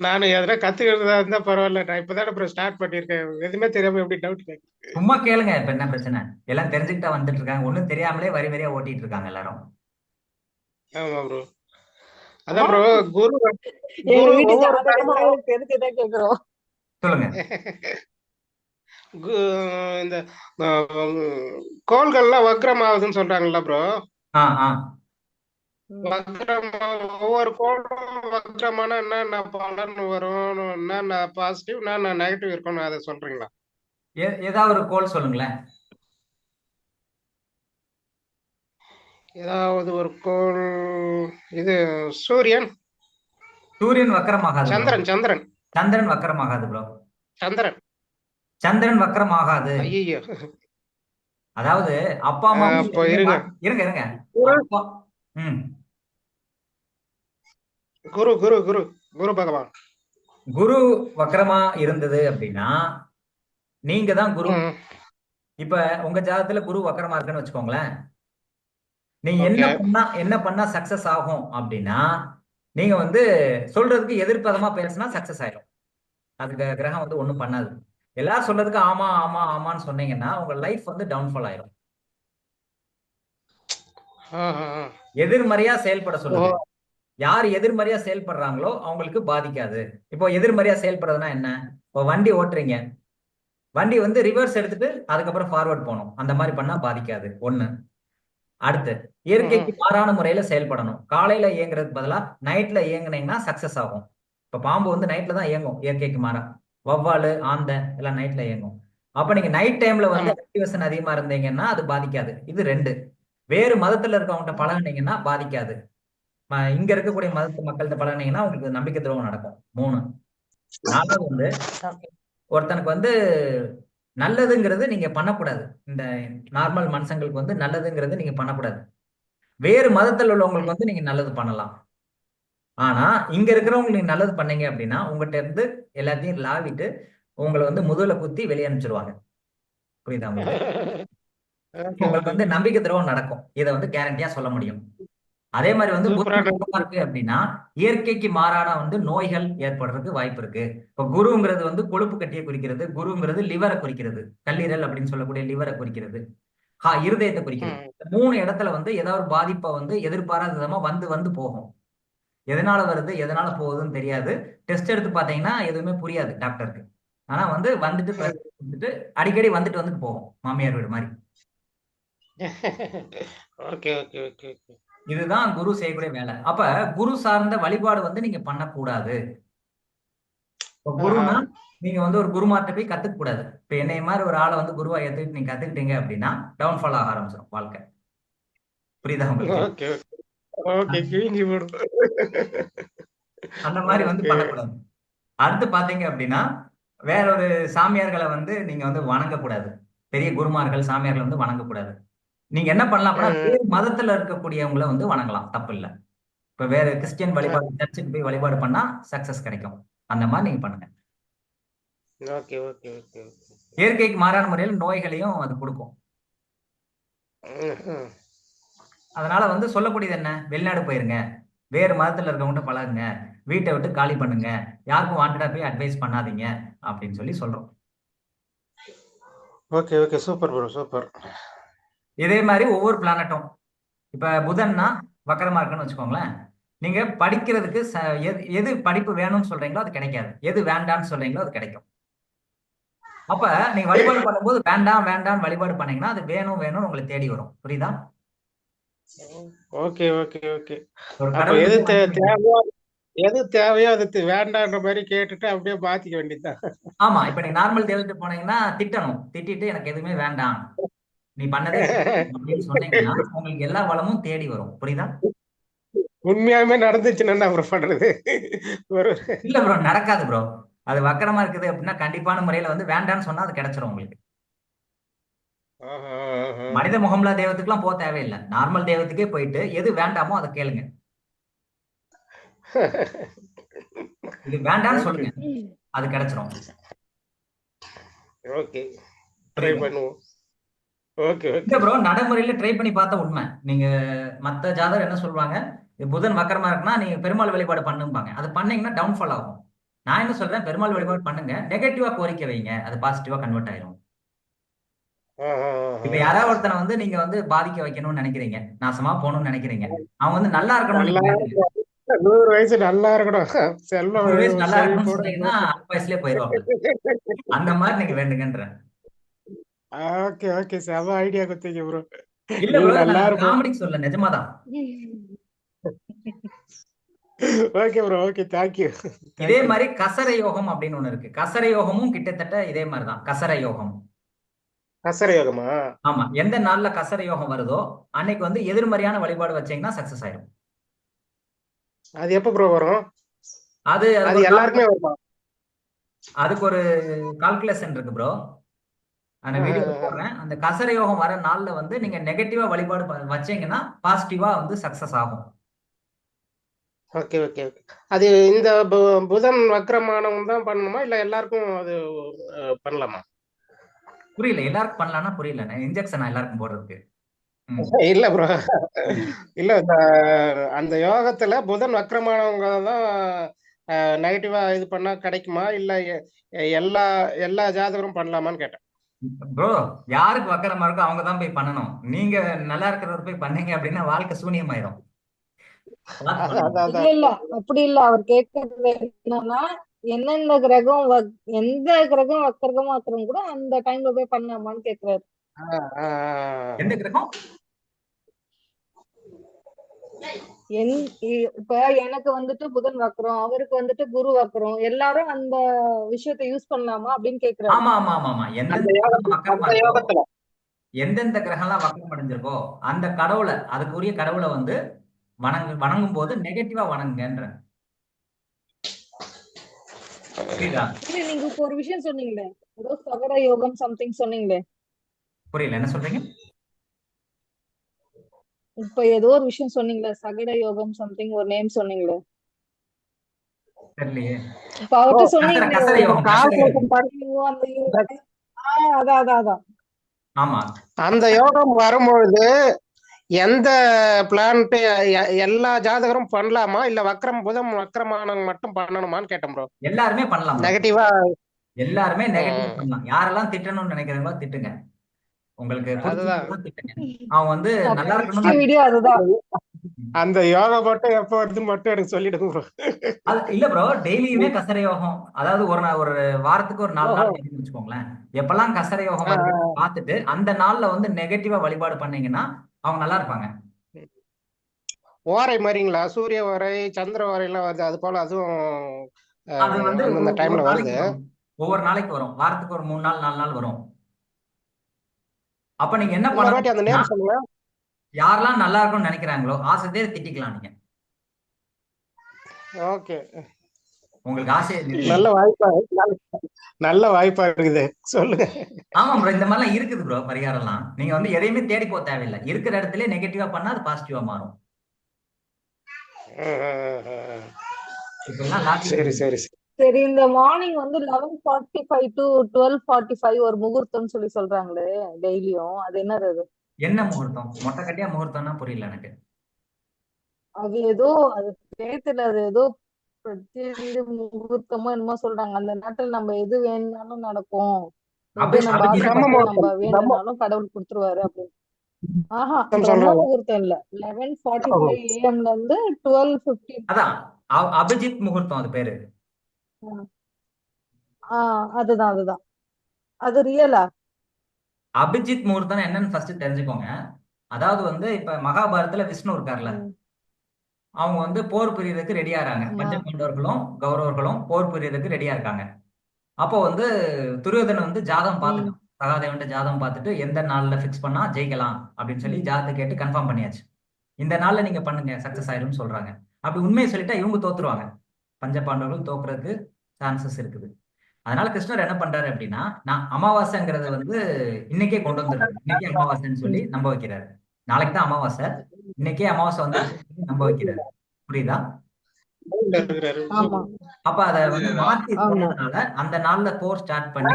நான் எதனா கத்துக்கிறதா இருந்தா பரவாயில்ல. நான் இப்பதானே ப்ரோ ஸ்டார்ட் பண்ணியிருக்கேன். எதுவுமே தெரியாம எப்படி டவுட் கேட்க. சும்மா கேளுங்க, இப்ப என்ன பிரச்சனை? எல்லாம் தெரிஞ்சுக்கிட்டா வந்துட்டு இருக்காங்க. ஒண்ணும் தெரியாமலே வரி வரியா ஓட்டிட்டு இருக்காங்க எல்லாரும். ஆமா ப்ரோ. அதான் ப்ரோ, குரு எங்க குரு வீட்டு ஒவ்வொரு ஜாதகத்துல கர்மாவும் எனக்கு தெரிஞ்சுதான் கேக்குறோம். சொல்லுங்க. கு- இந்த கோள்கள்லாம் வக்ரம் ஆகுதுன்னு சொல்றாங்கல்ல ப்ரோ. ஆ ஆ. உம் வக்ரம், ஒவ்வொரு கோளும் வக்ரமான என்னென்ன பலன் வரும், என்னென்ன பாசிட்டிவ் என்னென்ன நெகட்டிவ் இருக்கும்னு அதை சொல்றீங்களா? ஏதாவது ஒரு கோல் சொல்லுங்களேன். ஏதாவது ஒரு கோள். இது சூரியன், சூரியன் வக்கரமாகாது ப்ரோ. சந்திரன் சந்திரன் சந்திரன் வக்கரமாகாது ப்ரோ. சந்திரன். சந்திரன் வக்கரமாகாது. ஐயோ. அதாவது அப்பா அம்மாவும் அப்போ எப்பவுமே இருங்க. இருங்க இருங்க. குரு அப்பா ம் குரு குரு குரு குரு பகவான். குரு வக்கரமா இருந்தது அப்படின்னா நீங்க தான் குரு. ம். இப்ப உங்க ஜாதகத்துல குரு வக்கரமா இருக்குன்னு வச்சுக்கோங்களேன். நீங்க ஓகே. என்ன பண்ணா சக்சஸ் ஆகும் அப்படின்னா, நீங்க வந்து சொல்றதுக்கு எதிர்ப்பதமா பேசினா சக்சஸ் ஆயிடும். அதுக்கு கிரகம் வந்து ஒண்ணும் பண்ணாது. எல்லாரும் சொல்றதுக்கு ஆமா ஆமா ஆமான்னு சொன்னீங்கன்னா உங்க லைஃப் வந்து டவுன்ஃபால் ஆயிடும். ஆ, ஆ, ஆ. எதிர்மறையா செயல்பட ஓ சொல்லுது. யார் எதிர்மறையா செயல்படுறாங்களோ அவங்களுக்கு பாதிக்காது. இப்போ எதிர்மறையா செயல்படுறதுன்னா என்ன? இப்போ வண்டி ஓட்டுறீங்க, வண்டி வந்து ரிவர்ஸ் எடுத்துட்டு அதுக்கப்புறம் ஃபார்வர்ட் போகணும், அந்த மாதிரி பண்ணா பாதிக்காது. ஒண்ணு. அடுத்து, இயற்கைக்கு மாறான முறையில செயல்படணும். காலையில இயங்குறதுக்கு பதிலா நைட்ல இயங்குனீங்கன்னா சக்சஸ் ஆகும். இப்ப பாம்பு வந்து நைட்ல தான் இயங்கும், இயற்கைக்கு மாறா. வவ்வாலு, ஆந்தை எல்லாம் நைட்ல இயங்கும். அப்ப நீங்க நைட் டைம்ல வந்து ஆமா. ஆக்டிவேஷன் அதிகமா இருந்தீங்கன்னா அது பாதிக்காது. இது 2. வேறு மதத்துல இருக்கவங்ககிட்ட பழகுனீங்கன்னா பாதிக்காது. இங்க இருக்கக்கூடிய மதத்து மக்கள்கிட்ட பழகுனீங்கன்னா உங்களுக்கு நம்பிக்கை துரோகம் நடக்கும். 3. 4வது வந்து ஓகே. ஒருத்தனுக்கு வந்து நல்லதுங்கிறது நீங்க பண்ணக்கூடாது. இந்த நார்மல் மனுஷங்களுக்கு வந்து நல்லதுங்கிறது நீங்க பண்ணக்கூடாது. வேறு மதத்தில் உள்ளவங்களுக்கு வந்து நீங்க நல்லது பண்ணலாம். ஆனா இங்க இருக்கிறவங்களுக்கு நீங்க நல்லது பண்ணீங்க அப்படின்னா உங்ககிட்ட இருந்து எல்லாத்தையும் லாவிட்டு உங்களை வந்து முதுகுல குத்தி வெளியே அனுப்பிச்சிருவாங்க. புரியுதா உங்களுக்கு? ஓகே உங்களுக்கு ஓகே. வந்து நம்பிக்கை துரோகம் நடக்கும். இதை வந்து கேரண்டியா சொல்ல முடியும். அதே மாதிரி வந்து புதன் சூப்பரான பக்கமா இருக்கு அப்படின்னா இயற்கைக்கு மாறான வந்து நோய்கள் ஏற்படுறதுக்கு வாய்ப்பு இருக்கு. இப்ப குருங்கிறது வந்து கொழுப்பு கட்டியை குறிக்கிறது. குருங்கிறது லிவரை குறிக்கிறது. கல்லீரல் அப்படின்னு சொல்லக்கூடிய லிவரை குறிக்கிறது. இருதயத்தை குறிக்கிறது. ம். இந்த 3 இடத்துல வந்து ஏதாவது ஒரு பாதிப்பை வந்து எதிர்பாராத விதமா வந்து வந்து போகும். எதனால வருது எதனால போகுதுன்னு தெரியாது. டெஸ்ட் எடுத்து பார்த்தீங்கன்னா எதுவுமே புரியாது டாக்டருக்கு. ஆனா வந்து வந்துட்டு வந்துட்டு அடிக்கடி வந்துட்டு வந்துட்டு போகும், மாமியார் வீடு மாதிரி. Okay okay okay okay. இதுதான் குரு செய்யக்கூடிய வேலை. அப்ப குரு சார்ந்த வழிபாடு வந்து நீங்க பண்ணக்கூடாது. இப்ப ஆஹா. குருனா நீங்க வந்து ஒரு குருமார்ட்ட போய் கத்துக்க கூடாது. இப்ப என்னைய மாதிரி ஒரு ஆளை வந்து குருவா ஏத்துக்கிட்டு நீங்க கத்துக்கிட்டீங்க அப்படின்னா டவுன்ஃபால் ஆக ஆரம்பிச்சிடும் வாழ்க்கை. புரியுதா உங்களுக்கு? Okay okay. ஓகே கிழிஞ்சு போடும். அந்த மாதிரி வந்து ஓகே. பண்ணக்கூடாது. அடுத்து பாத்தீங்க அப்படின்னா வேற ஒரு சாமியார்களை வந்து நீங்க வந்து வணங்கக்கூடாது. பெரிய குருமார்கள் சாமியார்களை வந்து வணங்கக்கூடாது. நீங்க என்ன பண்ணலாம் அப்படின்னா ம். வேறு மதத்துல இருக்கக்கூடியவங்களை வந்து வணங்கலாம், தப்பு இல்லை. இப்ப வேற கிறிஸ்டியன் வழிபாடு சர்ச்சுக்கு போய் வழிபாடு பண்ணா சக்சஸ் கிடைக்கும். அந்த மாதிரி நீங்க பண்ணுங்க. Okay okay okay okay. இயற்கைக்கு மாறான முறையில் நோய்களையும் அது கொடுக்கும். ம்ஹும். அதனால வந்து சொல்லக்கூடியது என்ன? வெளிநாடு போயிருங்க, வேறு மதத்துல இருக்கவங்ககிட்ட பழகுங்க, வீட்டை விட்டு காலி பண்ணுங்க, யாருக்கும் வாண்டடா போய் அட்வைஸ் பண்ணாதீங்க அப்படின்னு சொல்லி சொல்றோம். Okay okay. Super bro super. இதே மாதிரி ஒவ்வொரு பிளானட்டும், இப்ப புதன்னா வக்கரமா இருக்குன்னு வச்சுக்கோங்களேன். நீங்க படிக்கிறதுக்கு எது படிப்பு வேணும்னு சொல்றீங்களோ அது கிடைக்காது, எது வேண்டாம்னு சொல்றீங்களோ அது கிடைக்கும். அப்ப நீங்க வழிபாடு பண்ணும்போது வேண்டாம் வேண்டாம் வழிபாடு பண்ணீங்கன்னா அது வேணும் வேணும்னு உங்களை தேடி வரும். புரியுதா? Okay okay okay. ஒரு அப்ப கடவுள் எது கிட்ட வணங்குறீங்க. தேவையோ எது தேவையோ அது வேண்டான்ற மாதிரி கேட்டுட்டு அப்படியே மாத்திக்க வேண்டியதுதான். ஆமா, இப்ப நீங்க நார்மல் தேவதை போனீங்கன்னா திட்டணும், திட்டிட்டு எனக்கு எதுவுமே வேண்டாம், நீ பண்ணதே போதும் அப்படின்னு சொன்னீங்கன்னா உங்களுக்கு எல்லா வளமும் தேடி வரும். புரியுதா? உண்மையாலுமே நடந்துச்சுன்னா என்ன ப்ரோ பண்றது? ஒரு இல்ல ப்ரோ, நடக்காது ப்ரோ. அது வக்கரமா இருக்குது அப்படின்னா கண்டிப்பான முறையில வந்து வேண்டாம்னு சொன்னா அது கிடைச்சிரும் உங்களுக்கு. ஆஹா, ஆஹா. மனித முகம்லா தெய்வத்துக்குலாம் போக தேவையில்லை, நார்மல் தெய்வத்துக்கே போயிட்டு எது வேண்டாமோ அதை கேளுங்க. இது வேண்டாம்னு ஓகே சொல்லுங்க, அது கிடைச்சிரும். ஓகே. ட்ரை புரியுதா? பண்ணுவோம். ஓகே இல்ல ஓகே. ப்ரோ, நடைமுறையில ட்ரை பண்ணி பார்த்த உண்மை. நீங்க மத்த ஜாதகம் என்ன சொல்லுவாங்க, புதன் வக்கரமா இருக்குன்னா நீங்க பெருமாள் வழிபாடு பண்ணும்பாங்க. அது பண்ணீங்கன்னா டவுன்ஃபால் ஆகும். நான் என்ன சொல்றேன், பெருமாள் வழிபாடு பண்ணுங்க, நெகட்டிவா கோரிக்கை வைங்க, அது பாசிட்டிவா கன்வெர்ட் ஆயிரும். ஆஹா, இப்ப ஆஹா. யாராவது ஒருத்தனை வந்து நீங்க வந்து பாதிக்க வைக்கணும்னு நினைக்கிறீங்க, நாசமா போகணும்னு நினைக்கிறீங்க, அவன் வந்து நல்லா இருக்கணும்னு நல்லா நீங்க வேண்டுங்க. 100 வயசு நல்லா இருக்கணும். 100 வயசு செல்வம் நல்லா இருக்கணும்னு செழிப்போட சொன்னீங்கன்னா 60 வயசுலயே போயிடுவாப்ல. அந்த மாதிரி நீங்க வேண்டுங்கன்றேன். Okay okay. செம ஐடியா கொடுத்தீங்க ப்ரோ. இல்ல நீங்க ப்ரோ, நல்லா நான் இருக்கணும். காமெடிக்கு சொல்ல, நிஜமாதான். Okay bro okay. தேங்க்யூ இதே தேங்க்யூ. மாதிரி கசர யோகம் அப்படின்னு ஒண்ணு இருக்கு. கசர யோகமும் கிட்டத்தட்ட இதே மாதிரிதான். கசர யோகம். கசர யோகமா? ஆமா, எந்த நாள்ல கசர யோகம் வருதோ அன்னைக்கு வந்து எதிர்மறையான வழிபாடு வச்சீங்கன்னா சக்சஸ் ஆயிடும். அது எப்ப ப்ரோ வரும்? அது அது அதுக்கு ஒரு எல்லாருக்குமே வருமா? அதுக்கு ஒரு கால்குலேஷன் இருக்கு ப்ரோ. அந்த வீடியோ போடுறேன். அந்த கசர யோகம் வர நாள்ல வந்து நீங்க நெகட்டிவா வழிபாடு வச்சீங்கன்னா பாசிட்டிவா வந்து சக்சஸ் ஆகும். Okay okay okay. அது இந்த புதன் வக்ரமானவங்க தான் பண்ணணுமா இல்ல எல்லாருக்கும் அது பண்ணலாமா? புரியல, எல்லாருக்கும் பண்ணலாம்னா புரியல, இன்ஜெக்ஷன் எல்லாருக்கும் போடுறதுக்கு. ம். இல்ல ப்ரோ. இல்ல அந்த யோகத்துல புதன் வக்ரமானவங்க தான் நெகட்டிவா இது பண்ணா கிடைக்குமா இல்ல எல்லா எல்லா ஜாதகரும் பண்ணலாமான்னு கேட்டேன். ப்ரோ, யாருக்கு வக்கரமா இருக்கோ அவங்க தான் போய் பண்ணணும். நீங்க நல்லா இருக்கிறவர் போய் பண்ணீங்க அப்படின்னா வாழ்க்கை சூனியமாயிரும். பார்த்து பண்ணுங்க. இல்ல இல்ல அப்படி இல்ல, அவர் கேட்கறது என்னன்னா எந்தெந்த கிரகம் எந்த கிரகம் வக்கரகமா இருக்கிறவங்க கூட அந்த டைம்ல போய் பண்ணலாமான்னு கேக்குறாரு. எந்த கிரகம்? இப்ப எனக்கு வந்துட்டு புதன் வக்கரம், அவருக்கு வந்துட்டு குரு வக்கரம், எல்லாரும் அந்த விஷயத்தை யூஸ் பண்ணலாமா அப்படின்னு கேக்குறாரு. ஆமா ஆமா ஆமா ஆமா. எந்தெந்த கிரகம் வக்கரமா இருக்கோ, எந்தெந்த கிரகம்லாம் வக்கரம் அடைஞ்சிருக்கோ அந்த கடவுளை, அதுக்குரிய கடவுளை வந்து வணங்கும் போது நெகட்டிவா வணங்குங்கன்ற. புரியுதா? இல்ல நீங்க இப்ப ஒரு விஷயம் சொன்னீங்களே, ஏதோ சகட யோகம் சம்திங் சொன்னீங்களே, புரியல, என்ன சொல்றீங்க? இப்ப ஏதோ ஒரு விஷயம் சொன்னீங்களே, சகட யோகம் சம்திங் ஒரு நேம் சொன்னீங்களே, தெரியலையே. இப்ப அவர்கிட்ட கசர சொன்னீங்களே கசர ஒரு யோகம், கசர யோகம். அதான் அதான் அதான். ஆமா, அந்த யோகம் வரும்பொழுது எந்த பிளான்ட் எல்லா ஜாதகரும் பண்ணலாமா இல்ல புதன் வக்கரமானவங்க மட்டும் பண்ணணுமான்னு கேட்டேன் ப்ரோ. எல்லாருமே பண்ணலாம் bro. நெகட்டிவா எல்லாருமே நெகட்டிவா பண்ணலாம். யாரெல்லாம் திட்டணும்னு நினைக்கிறீங்களோ திட்டுங்க, உங்களுக்கு அதுதான். பிடிச்சதெல்லாம் திட்டுங்க. அவன் வந்து நல்லா இருக்கணும்னு வீடியோ அதுதான். அந்த யோகா மட்டும் எப்ப வருதுன்னு மட்டும் எனக்கு சொல்லிடுங்க ப்ரோ. அது இல்ல ப்ரோ, டெய்லியுமே கசர யோகம், அதாவது ஒரு வாரத்துக்கு ஒரு 4 நாள் இருக்குன்னு வச்சுக்கோங்களேன். எப்பெல்லாம் கசர யோகம் வருதுன்னு பார்த்துட்டு அந்த நாள்ல வந்து நெகட்டிவா வழிபாடு பண்ணீங்கன்னா அவங்க நல்லா இருப்பாங்க. ஓரை மாதிரிங்களா? சூரிய ஓரை, சந்திர ஓரை எல்லாம் வருது, அது போல அதுவும் அது வந்து அந்த டைம்ல ஒவ்வொரு வருது. நாளைக்கு வரும். ஒவ்வொரு நாளைக்கு வரும், வாரத்துக்கு ஒரு 3 நாள் 4 நாள் வரும். அப்ப நீங்க என்ன இன்னொரு வாட்டி அந்த பண்ணணும், நேம் சொல்லுங்க. யாரெல்லாம் நல்லா இருக்கும்னு நினைக்கிறாங்களோ ஆசையே திட்டிக்கலாம் நீங்க. ஓகே, உங்களுக்கு ஆசையை நல்ல வாய்ப்பா இருக்குது, சொல்லுங்க. ஆமா ப்ரோ, இந்த மாதிரிலாம் இருக்குது ப்ரோ. பரிகாரம்லாம் நீங்க வந்து எதையுமே தேடி போக தேவையில்லை. இருக்கிற இடத்துல நெகட்டிவா பண்ணா அது பாசிட்டிவா மாறும். இப்பெல்லாம் சரி சரி சரி. சரி, இந்த மார்னிங் வந்து 11:45 to 12:45 ஒரு முகூர்த்தம்னு சொல்றாங்களே டெய்லியும், அது என்னது அது? என்ன முகூர்த்தம்? மொட்டை கட்டியா முகூர்த்தம்னா புரியல எனக்கு. அது ஏதோ அது பேத்துல அது ஏதோ பிரத்யேக முகூர்த்தமோ என்னமோ சொல்றாங்க. அந்த நேரத்துல நம்ம எது வேணும்னாலும் நடக்கும், எது நம்ம அபிஜித் ஆசைப்பட்டு நம்ம வேணும்னாலும் கடவுள் கொடுத்துருவாரு அப்படின்னு. ஆஹா, பிரம்ம முகூர்த்தம் இல்ல. 11:45 AM இருந்து 12:15. அதான் அபிஜித் முகூர்த்தம் அது பேரு. அதுதான் அதுதான். அது ரியலா? அபிஜித் முகூர்த்தம் என்னன்னு ஃபர்ஸ்ட் தெரிஞ்சுக்கோங்க. அதாவது வந்து இப்ப மகாபாரதத்துல விஷ்ணு இருக்கார்ல, அவங்க வந்து போர் புரியறதுக்கு ரெடியா இருக்காங்க. பஞ்ச பாண்டவர்களும் கௌரவர்களும் போர் புரியறதுக்கு ரெடியா இருக்காங்க. அப்போ வந்து துரியோதனன் வந்து ஜாதகம் பார்த்துட்டான். சகாதேவன் ஜாதகம் பார்த்துட்டு எந்த நாள்ல பிக்ஸ் பண்ணா ஜெயிக்கலாம் அப்படின்னு சொல்லி ஜாதகத்தை கேட்டு கன்ஃபார்ம் பண்ணியாச்சு. இந்த நாள்ல நீங்க பண்ணுங்க சக்சஸ் ஆயிரும்னு சொல்றாங்க. அப்படி உண்மையை சொல்லிட்டா இவங்க தோத்துருவாங்க. பஞ்ச பாண்டவர்கள் தோக்குறதுக்கு சான்சஸ் இருக்குது. அதனால கிருஷ்ணர் என்ன பண்றாரு அப்படின்னா, நான் அமாவாசைங்கிறத வந்து இன்னைக்கே கொண்டு வந்துடுறாரு. இன்னைக்கே அமாவாசைன்னு சொல்லி நம்ப வைக்கிறாரு. நாளைக்கு தான் அமாவாசை, இன்னைக்கே அமாவாசை வந்து நம்ப வைக்கிறாரு. புரியுதா? அப்ப அத வந்து மாத்தி சொன்னதுனால அந்த நாள்ல போர் ஸ்டார்ட் பண்ணி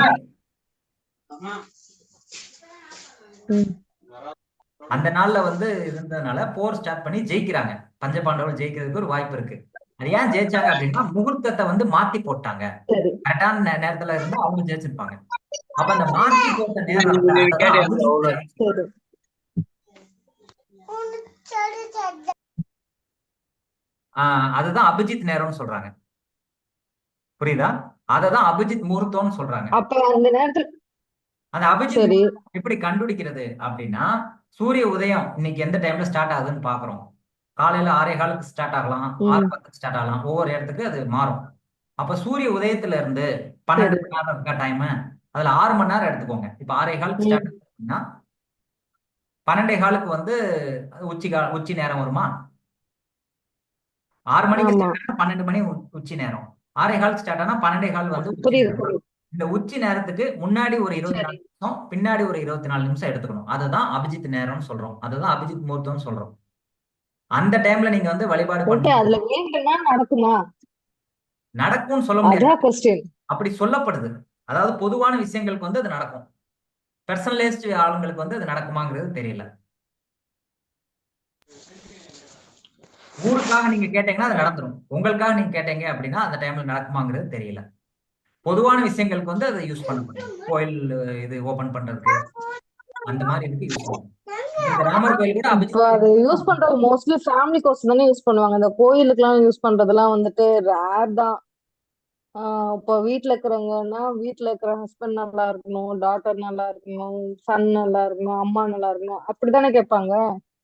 அந்த நாள்ல வந்து இருந்ததுனால போர் ஸ்டார்ட் பண்ணி ஜெயிக்கிறாங்க. பஞ்ச பாண்டவர்கள் ஜெயிக்கிறதுக்கு ஒரு வாய்ப்பு இருக்கு. அது ஏன் ஜெயிச்சாங்க அப்படின்னா முகூர்த்தத்தை வந்து மாத்தி போட்டாங்க. கரெக்டான நேரத்துல இருந்து அவங்க ஜெயிச்சிருப்பாங்க. அப்ப அந்த மாத்தி போட்ட நேரம் அதுதான் அபிஜித் நேரம்னு சொல்றாங்க. புரியுதா? அததான் அபிஜித் முகூர்த்தம்னு சொல்றாங்க. அப்ப அந்த நேரத்துல அந்த அபிஜித் எப்படி கண்டுபிடிக்கிறது அப்படின்னா, சூரிய உதயம் இன்னைக்கு எந்த டைம்ல ஸ்டார்ட் ஆகுதுன்னு பாக்குறோம். காலையில 6:15 ஸ்டார்ட் ஆகலாம், 6:10 ஸ்டார்ட் ஆகலாம், ஒவ்வொரு இடத்துக்கு அது மாறும். அப்ப சூரிய உதயத்துல இருந்து 12 மணி நேரம் இருக்கா டைம், அதுல 6 மணி நேரம் எடுத்துக்கோங்க. இப்ப 6:15 ஸ்டார்ட் ஆகுதுன்னா 12:15 வந்து உச்சி நேரம் வருமா? 6 மணிக்கு 12 மணி உச்சி நேரம், 6:15 ஸ்டார்ட் ஆனா 12:15 வந்து உச்சி நேரம். இந்த உச்சி நேரத்துக்கு முன்னாடி ஒரு 24 நிமிஷம், பின்னாடி ஒரு 24 நிமிஷம் எடுத்துக்கணும். அதுதான் அபிஜித் நேரம்னு சொல்றோம். அதுதான் அபிஜித் முகூர்த்தம்னு சொல்றோம். அந்த டைம்ல நீங்க வந்து வழிபாடு நடக்குமா? நடக்கும்னு சொல்ல முடியாது, அப்படி சொல்லப்படுது. அதாவது பொதுவான விஷயங்களுக்கு வந்து அது நடக்கும். பர்சனலைஸ்ட் ஆளுங்களுக்கு வந்து அது நடக்குமாங்கிறது தெரியல. ஊருக்காக நீங்க கேட்டீங்கன்னா அது நடந்துரும். உங்களுக்காக நீங்க கேட்டீங்க அப்படின்னா அந்த டைம்ல நடக்குமாங்கிறது தெரியல. பொதுவான விஷயங்களுக்கு வந்து அதை யூஸ் பண்ண முடியும். கோயில் இது ஓபன் பண்றதுக்கு அந்த மாதிரி இதுக்கு யூஸ் பண்ணும். இந்த ராமர் கோயில் கூட இப்ப அது யூஸ் பண்றவங்க மோஸ்ட்லி ஃபேமிலி கோர்ஸ் தானே யூஸ் பண்ணுவாங்க. இந்த கோயிலுக்கு எல்லாம் யூஸ் பண்றதெல்லாம் வந்துட்டு ரேர் தான். இப்போ வீட்ல இருக்கிறவங்கன்னா வீட்ல இருக்கிற ஹஸ்பண்ட் நல்லா இருக்கணும், டாட்டர் நல்லா இருக்கணும், சன் நல்லா இருக்கணும், அம்மா நல்லா இருக்கணும், அப்படித்தானே கேட்பாங்க.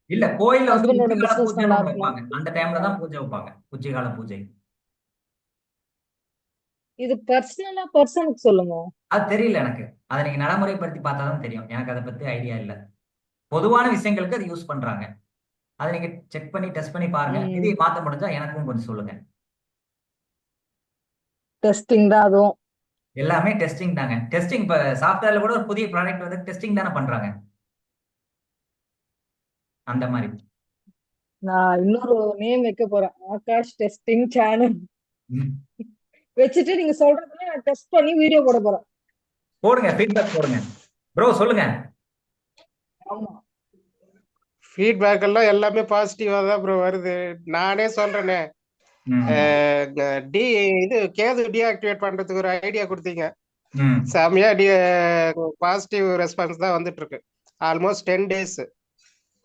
இல்ல கோயில்ல வந்து ஹஸ்பண்டோட உச்சிகால பிசினஸ் பூஜைன்னு நல்லா ஒண்ணு இருக்கணும். வைப்பாங்க. அந்த டைம்ல தான் பூஜை வைப்பாங்க, உச்சிகால பூஜை. இது பர்சனலா பர்சனுக்கு சொல்லுங்க. அது தெரியல எனக்கு. அதை நீங்க நடைமுறைப்படுத்தி பார்த்தா தான் தெரியும். எனக்கு அதை பத்தி ஐடியா இல்ல. பொதுவான விஷயங்களுக்கு அது யூஸ் பண்றாங்க. அதை நீங்க செக் பண்ணி டெஸ்ட் பண்ணி பாருங்க. விதியை மாத்த முடிஞ்சா எனக்கும் கொஞ்சம் சொல்லுங்க. டெஸ்டிங் தான் அதுவும். எல்லாமே டெஸ்டிங் தாங்க. டெஸ்டிங் இப்ப சாஃப்ட்வேர்ல கூட ஒரு புதிய ப்ராடக்ட் வந்து டெஸ்டிங் தானே பண்றாங்க. அந்த மாதிரி. நான் இன்னொரு நேம் வைக்க போறேன், ஆகாஷ் டெஸ்டிங் சேனல் ம். வச்சுட்டு நீங்க சொல்றதுல நான் டெஸ்ட் பண்ணி வீடியோ போட போறேன். போடுங்க, ஃபீட்பேக் போடுங்க. ப்ரோ சொல்லுங்க. ஆமா, ஃபீட்பேக் எல்லாம் எல்லாமே பாசிட்டிவா தான் ப்ரோ வருது. நானே சொல்றேனே, ம். டி இது கேது டீஆக்டிவேட் பண்றதுக்கு ஒரு ஐடியா கொடுத்தீங்க. ம். செமையா பாசிட்டிவ் ரெஸ்பான்ஸ் தான் வந்துட்டு இருக்கு. Almost 10 days.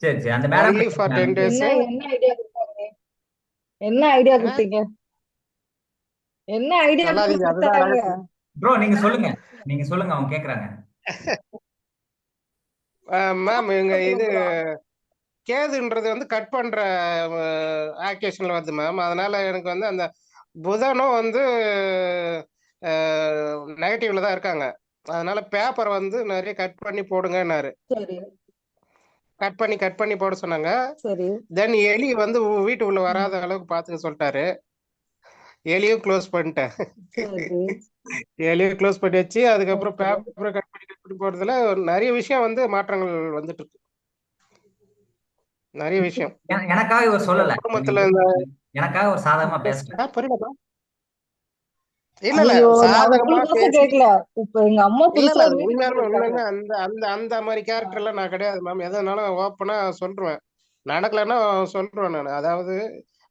சரி சரி. அந்த மேடம் ஒன்லி ஃபார் 10 days. என்ன ஐடியா கொடுத்தாங்க? என்ன ஐடியா கொடுத்தீங்க? என்ன ஐடியா சொல்லாதீங்க, அதுதான் கொடுத்தாங்க? எனக்கு. ப்ரோ நீங்க சொல்லுங்க. நீங்க சொல்லுங்க, அவங்க கேக்குறாங்க. மேம் இங்க இது bro. கேதுன்றது வந்து கட் பண்ற ஆக்டிவேஷன்ல வருது மேம். அதனால எனக்கு வந்து அந்த புதனும் வந்து நெகட்டிவ்ல தான் இருக்காங்க. அதனால பேப்பர் வந்து நிறைய கட் பண்ணி போடுங்கன்னாரு. சரி கட் பண்ணி போட சொன்னாங்க. சரி தென் எலி வந்து வீட்டுக்குள்ள வராத அளவுக்கு பாத்துக்க சொல்லிட்டாரு. எலியும் க்ளோஸ் பண்ணிட்டேன். சரி எலியும் க்ளோஸ் பண்ணி வச்சு அதுக்கப்புறம் ஓகே பேப்பரை கட் பண்ணி போடுறதுல நிறைய விஷயம் வந்து மாற்றங்கள் வந்துட்டு இருக்கு. நிறைய விஷயம் எனக்காக இவர் சொல்லல. குடும்பத்துல இந்த எனக்காக ஒரு சாதகமா பேசுறேன். புரியல. இல்ல இல்ல ஐயோ, நான் சாதகமா உங்களுக்கு பேசி கேட்கல. இப்ப எங்க அம்மா இல்ல புதுசா இல்ல ஒரு வீட்டுக்கு உண்மையாலுமே போயிருக்காங்க. அந்த அந்த அந்த மாதிரி கேரக்டர் எல்லாம் நான் கிடையாது மேம். எதனாலும் ஓப்பனா சொல்றேன். நடக்கலைன்னா சொல்றேன் நான். அதாவது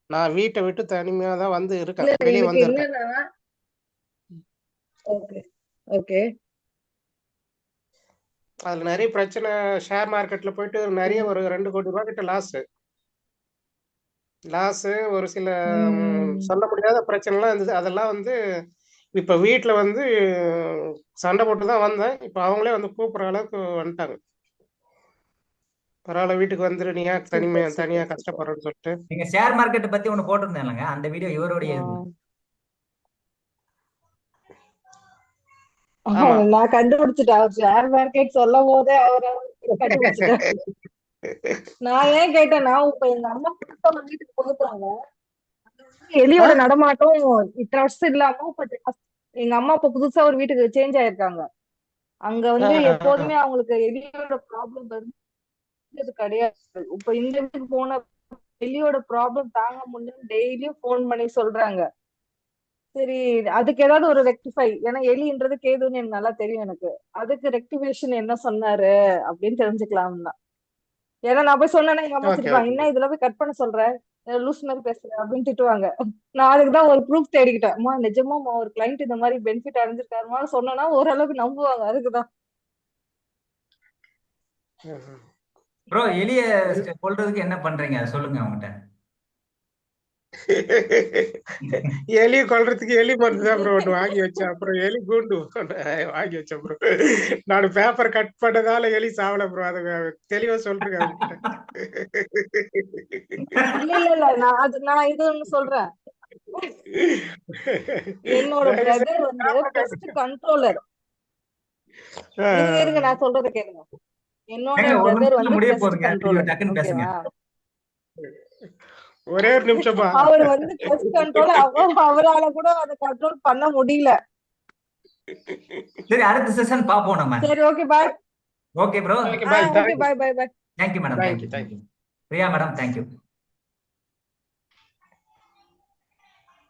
நான் வீட்டை விட்டு தனிமையா தான் வந்து இல்ல இருக்கேன், இல்ல, வெளியே எனக்கு வந்து இருக்கேன். என்னன்னா ஓகே ஓகே அதுல நிறைய பிரச்சனை. ஷேர் மார்க்கெட்ல போயிட்டு நிறைய ஒரு 2 கோடி ரூபாய் கிட்ட லாஸ் ஒரு சில சொல்ல முடியாத பிரச்சனை எல்லாம் இருந்தது. அதெல்லாம் வந்து இப்ப வீட்டுல வந்து சண்டை போட்டு தான் வந்தேன். இப்ப அவங்களே வந்து கூப்பிடுற அளவுக்கு வந்துட்டாங்க. பரவாயில்ல, வீட்டுக்கு வந்துரு, நீ ஏன் தனியா சூப்பர் சூப்பர் சூப்பர். கஷ்டப்படுறேன்னு சொல்லிட்டு. நீங்க ஷேர் மார்க்கெட் பத்தி ஒண்ணு போட்டிருந்தேன்லங்க, அந்த வீடியோ இவருடைய இது. ஆமா. நான் கண்டுபிடிச்சிட்டேன். அவர் ஷேர் மார்க்கெட் சொல்லும் போதே அவர் கண்டுபிடிச்சிட்டேன். நான் ஏன் கேட்டேன்னா, இப்ப எங்க அம்மா புதுசா ஒரு வீட்டுக்கு போயிருக்காங்க. எலியோட நடமாட்டம் இத்தனை வருஷம் இல்லாம இப்ப எங்க அம்மா இப்ப புதுசா ஒரு வீட்டுக்கு சேஞ்ச் ஆயிருக்காங்க. அங்க வந்து எப்போதுமே அவங்களுக்கு எலியோட ப்ராப்ளம் இருந்தது கிடையாது. இப்ப இந்த வீட்டுக்கு போன எலியோட ப்ராப்ளம் தாங்க முடியும், டெய்லியும் போன் பண்ணி சொல்றாங்க. சரி, அதுக்கு ஏதாவது ஒரு ரெக்டிஃபை, ஏன்னா எலின்றது கேதுன்னு எனக்கு நல்லா தெரியும். எனக்கு அதுக்கு ரெக்டிஃபிகேஷன் என்ன சொன்னாரு அப்படின்னு தெரிஞ்சுக்கலாம் தான். ஏன்னா நான் போய் சொன்னேன்னா எங்க அம்மா ஓகே திட்டுவாங்க, ஓகே. என்ன இதுல போய் கட் பண்ண சொல்றேன், லூஸ் மாதிரி பேசுறேன் அப்படின்னு திட்டுவாங்க. நான் அதுக்குதான் ஒரு ப்ரூஃப் தேடிக்கிட்டேன். அம்மா நிஜமா ஒரு கிளைண்ட் இந்த மாதிரி பெனிஃபிட் அடைஞ்சிருக்காருமா சொன்னா ஓரளவுக்கு நம்புவாங்க. அதுக்குதான். ப்ரோ எலிய கொல்றதுக்கு என்ன பண்றீங்க, அதை சொல்லுங்க அவங்ககிட்ட. எலி கொல்றதுக்கு எலி மருந்து தான் ப்ரோ ஒன்று வாங்கி வச்சேன். அப்புறம் எலி கூண்டு வாங்கி வச்சேன் ப்ரோ. நான் பேப்பர் கட் பண்ணதால எலி சாவல ப்ரோ. அதை தெளிவா சொல்றேன் அவங்ககிட்ட. இல்ல இல்ல இல்ல, நான் இது ஒண்ணு சொல்றேன். என்னோட பிரதர் வந்து பெஸ்ட் கண்ட்ரோலர். இருங்க நான் சொல்றத கேளுங்க. என்னோட ஏங்க, ஒரு பிரதர் நிமிஷத்துல வந்து முடிய பெஸ்ட் போறீங்க, கொஞ்சம் கண்ட்ரோலர். டக்குன்னு பேசுங்க. ஓகேவா? ஒரே ஒரு நிமிஷமா. அவர் வந்து பெஸ்ட் கண்ட்ரோல். அவரால கூட அதை கண்ட்ரோல் பண்ண முடியல. சரி, அடுத்த செஷன் பாப்போம் நம்ம. சரி okay bye. Okay bro. Okay bye. Okay bye bye bye. Thank you madam. Thank you. Thank you. Priya madam, thank you.